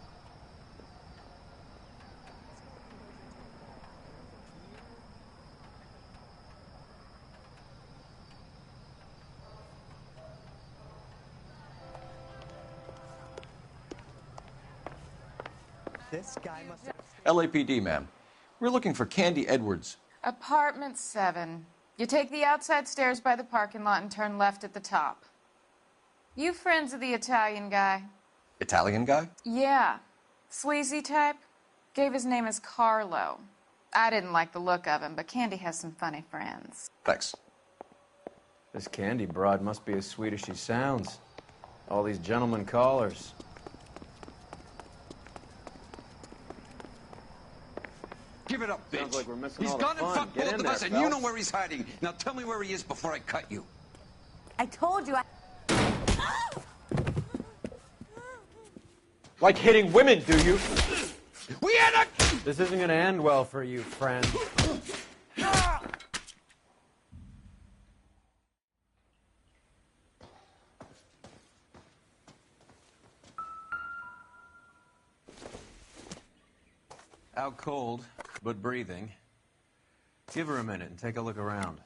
This guy must have... LAPD, ma'am. We're looking for Candy Edwards. Apartment 7. You take the outside stairs by the parking lot and turn left at the top. You friends of the Italian guy? Italian guy? Yeah. Sleazy type. Gave his name as Carlo. I didn't like the look of him, but Candy has some funny friends. Thanks. This Candy broad must be as sweet as she sounds. All these gentlemen callers. Give it up, bitch. Sounds like we're missing He's all the gone and fun. fucked Get both in of there, us, and Phelps. you know where he's hiding. Now tell me where he is before I cut you. I told you I... Like hitting women, do you? We had a... This isn't gonna end well for you, friend. Out cold, but breathing. Give her a minute and take a look around.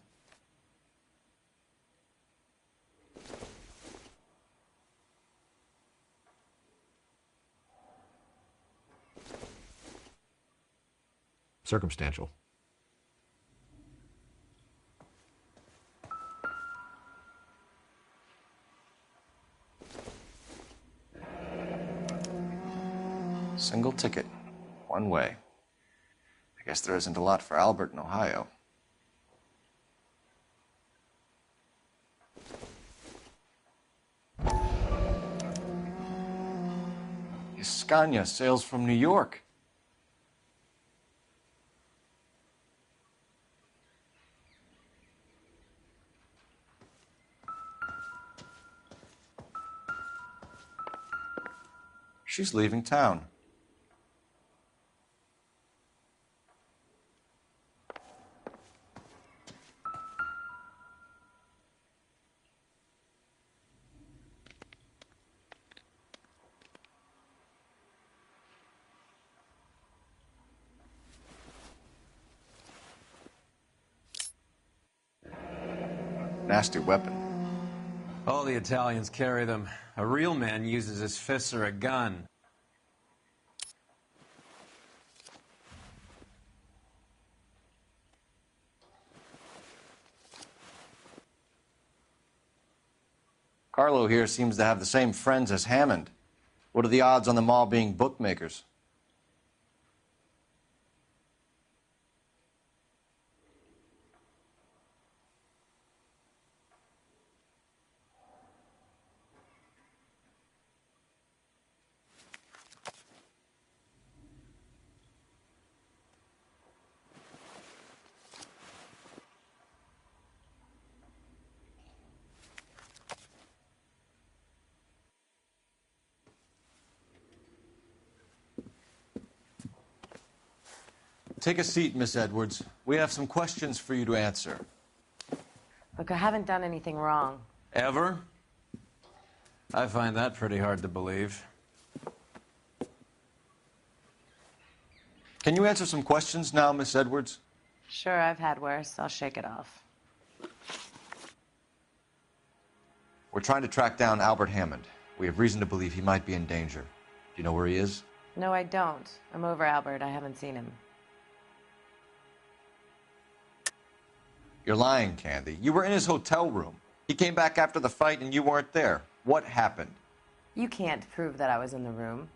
Circumstantial. Single ticket. One way. I guess there isn't a lot for Albert in Ohio. Scania sails from New York. She's leaving town. Nasty weapon. All the Italians carry them. A real man uses his fists or a gun. Carlo here seems to have the same friends as Hammond. What are the odds on them all being bookmakers? Take a seat, Miss Edwards. We have some questions for you to answer. Look, I haven't done anything wrong. Ever? I find that pretty hard to believe. Can you answer some questions now, Miss Edwards? Sure, I've had worse. I'll shake it off. We're trying to track down Albert Hammond. We have reason to believe he might be in danger. Do you know where he is? No, I don't. I'm over Albert. I haven't seen him. You're lying, Candy. You were in his hotel room. He came back after the fight and you weren't there. What happened? You can't prove that I was in the room.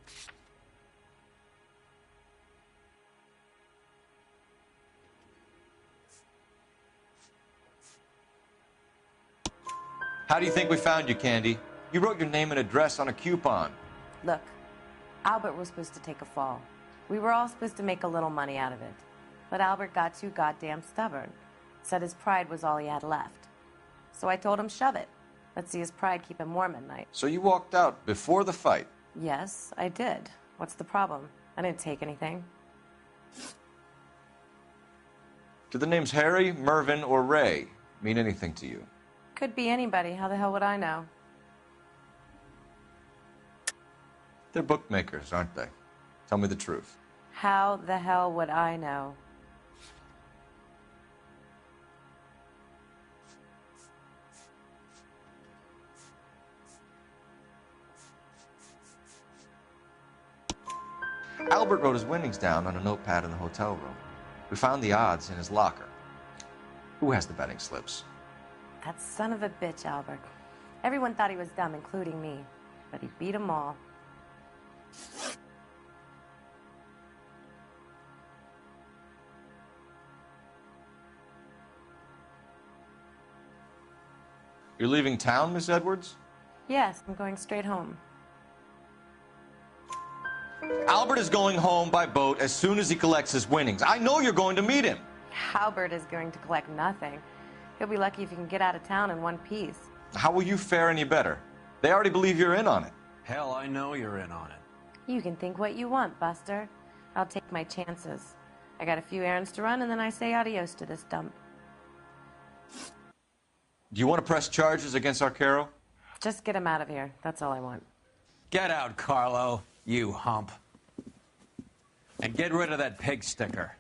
How do you think we found you, Candy? You wrote your name and address on a coupon. Look, Albert was supposed to take a fall. We were all supposed to make a little money out of it. But Albert got too goddamn stubborn. Said his pride was all he had left. So I told him, shove it. Let's see his pride keep him warm at night. So you walked out before the fight? Yes, I did. What's the problem? I didn't take anything. Do the names Harry, Mervyn, or Ray mean anything to you? Could be anybody. How the hell would I know? They're bookmakers, aren't they? Tell me the truth. How the hell would I know? Albert wrote his winnings down on a notepad in the hotel room. We found the odds in his locker. Who has the betting slips? That son of a bitch, Albert. Everyone thought he was dumb, including me. But he beat them all. You're leaving town, Miss Edwards? Yes, I'm going straight home. Albert is going home by boat as soon as he collects his winnings. I know you're going to meet him. Albert is going to collect nothing. He'll be lucky if he can get out of town in one piece. How will you fare any better? They already believe you're in on it. Hell, I know you're in on it. You can think what you want, Buster. I'll take my chances. I got a few errands to run, and then I say adios to this dump. Do you want to press charges against Arcaro? Just get him out of here. That's all I want. Get out, Carlo, you hump. And get rid of that pig sticker.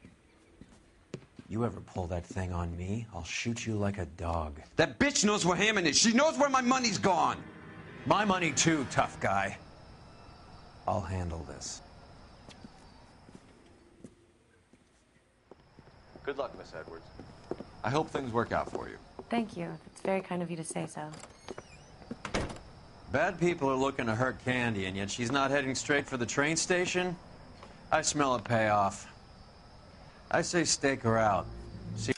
You ever pull that thing on me, I'll shoot you like a dog. That bitch knows where Hammond is. She knows where my money's gone. My money too, tough guy. I'll handle this. Good luck, Miss Edwards. I hope things work out for you. Thank you. It's very kind of you to say so. Bad people are looking to hurt Candy, and yet she's not heading straight for the train station? I smell a payoff. I say stake her out. See.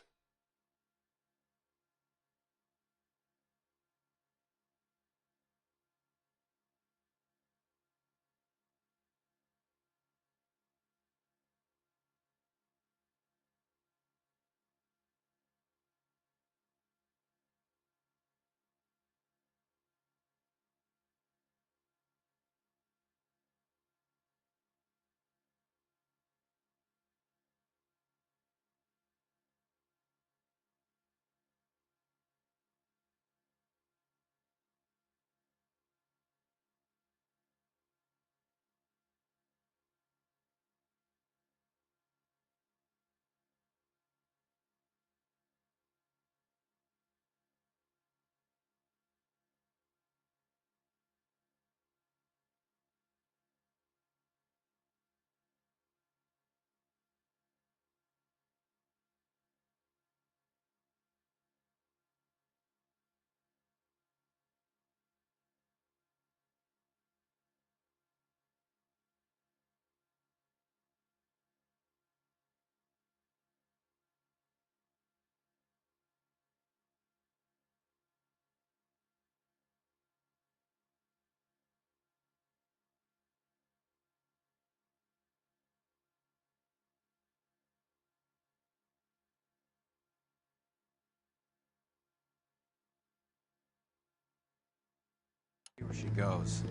Where she goes.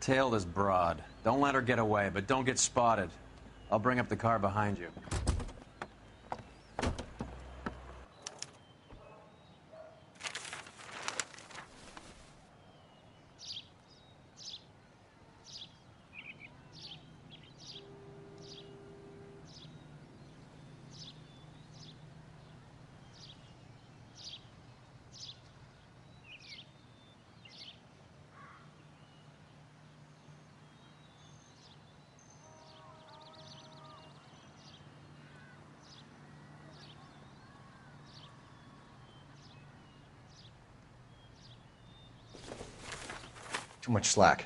Tail this broad. Don't let her get away, but don't get spotted. I'll bring up the car behind you. Too much slack.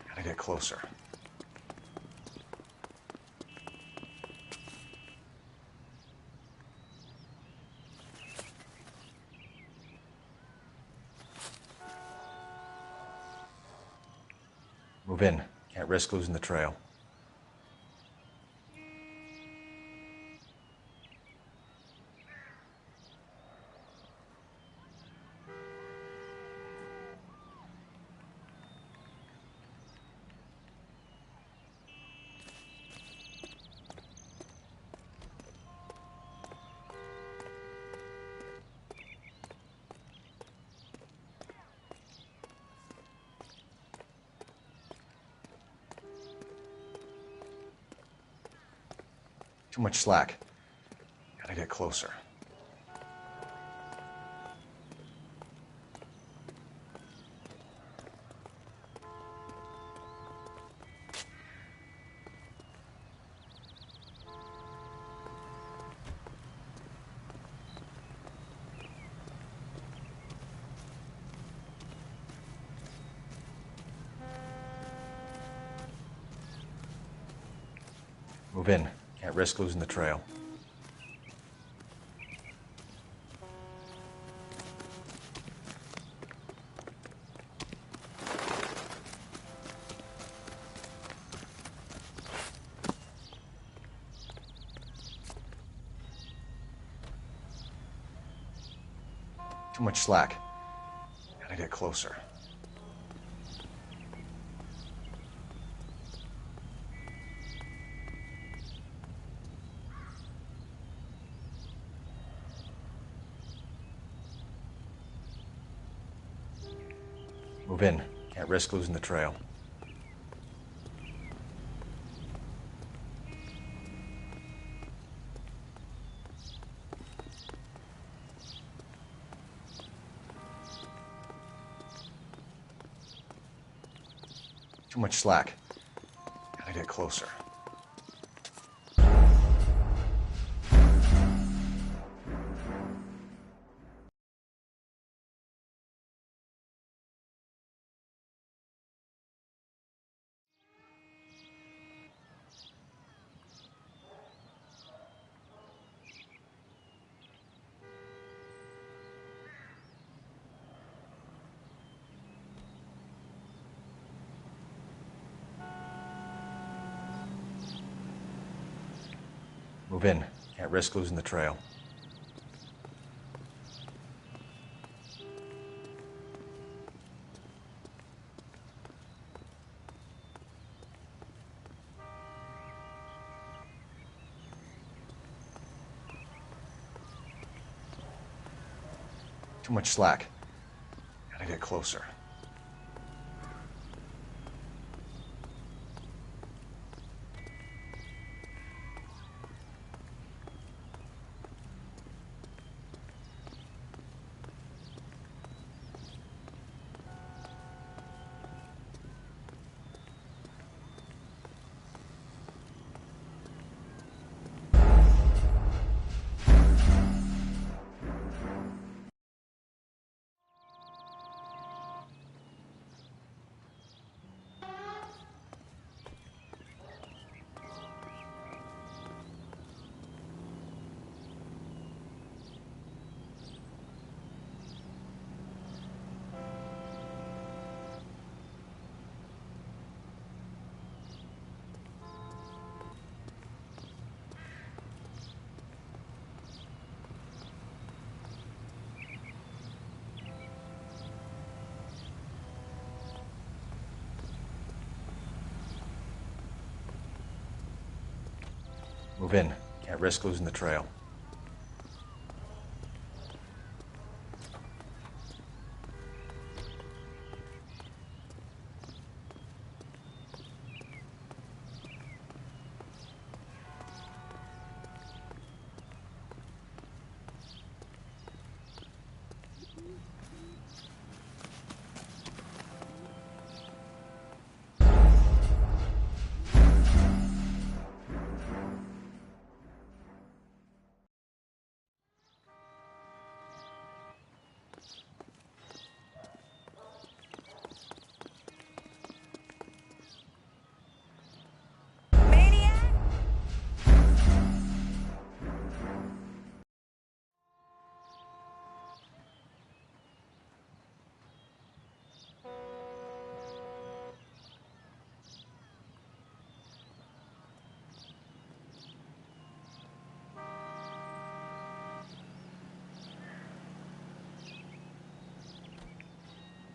Gotta get closer. Move in. Can't risk losing the trail. Too much slack. Gotta get closer. Move in. Can't risk losing the trail. Too much slack. Gotta get closer. Move in. Can't risk losing the trail. Too much slack. Gotta get closer. Move in. Can't risk losing the trail. Too much slack. Gotta get closer. Move in. Can't risk losing the trail.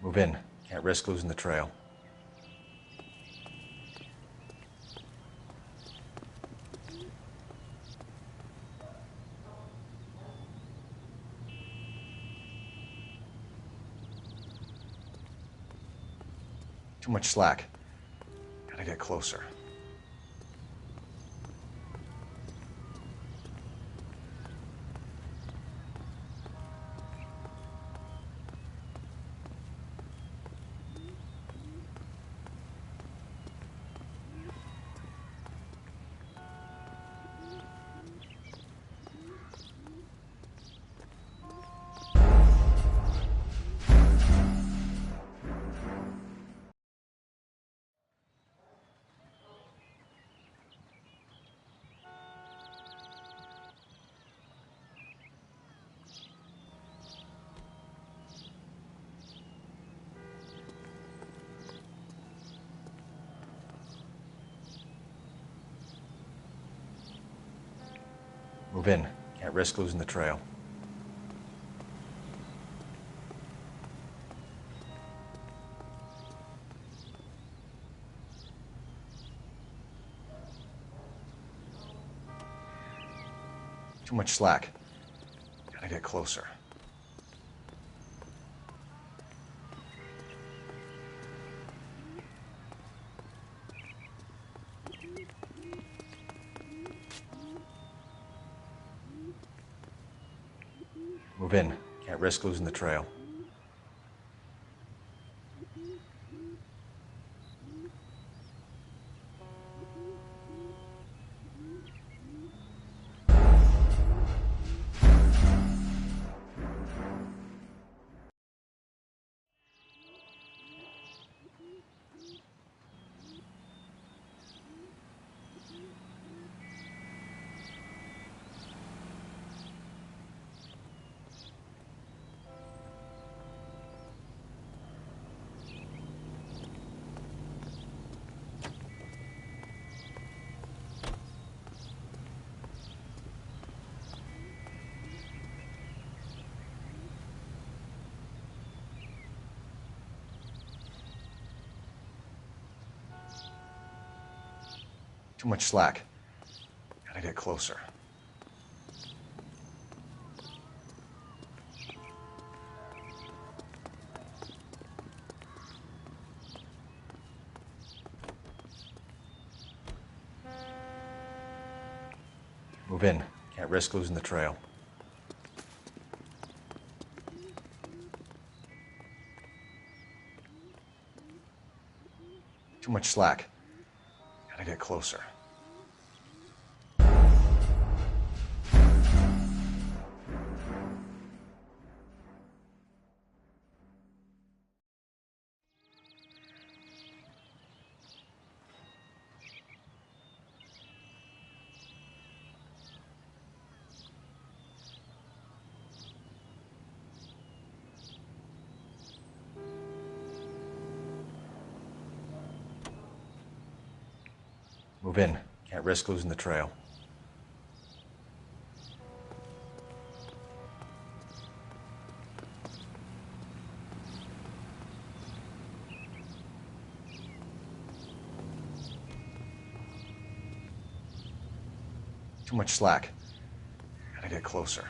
Move in. Can't risk losing the trail. Too much slack. Gotta get closer. Move in. Can't risk losing the trail. Too much slack. Gotta get closer. Move in. Can't risk losing the trail. Too much slack. Gotta get closer. Move in. Can't risk losing the trail. Too much slack. Gotta get closer. Move in. Can't risk losing the trail. Too much slack. Gotta get closer.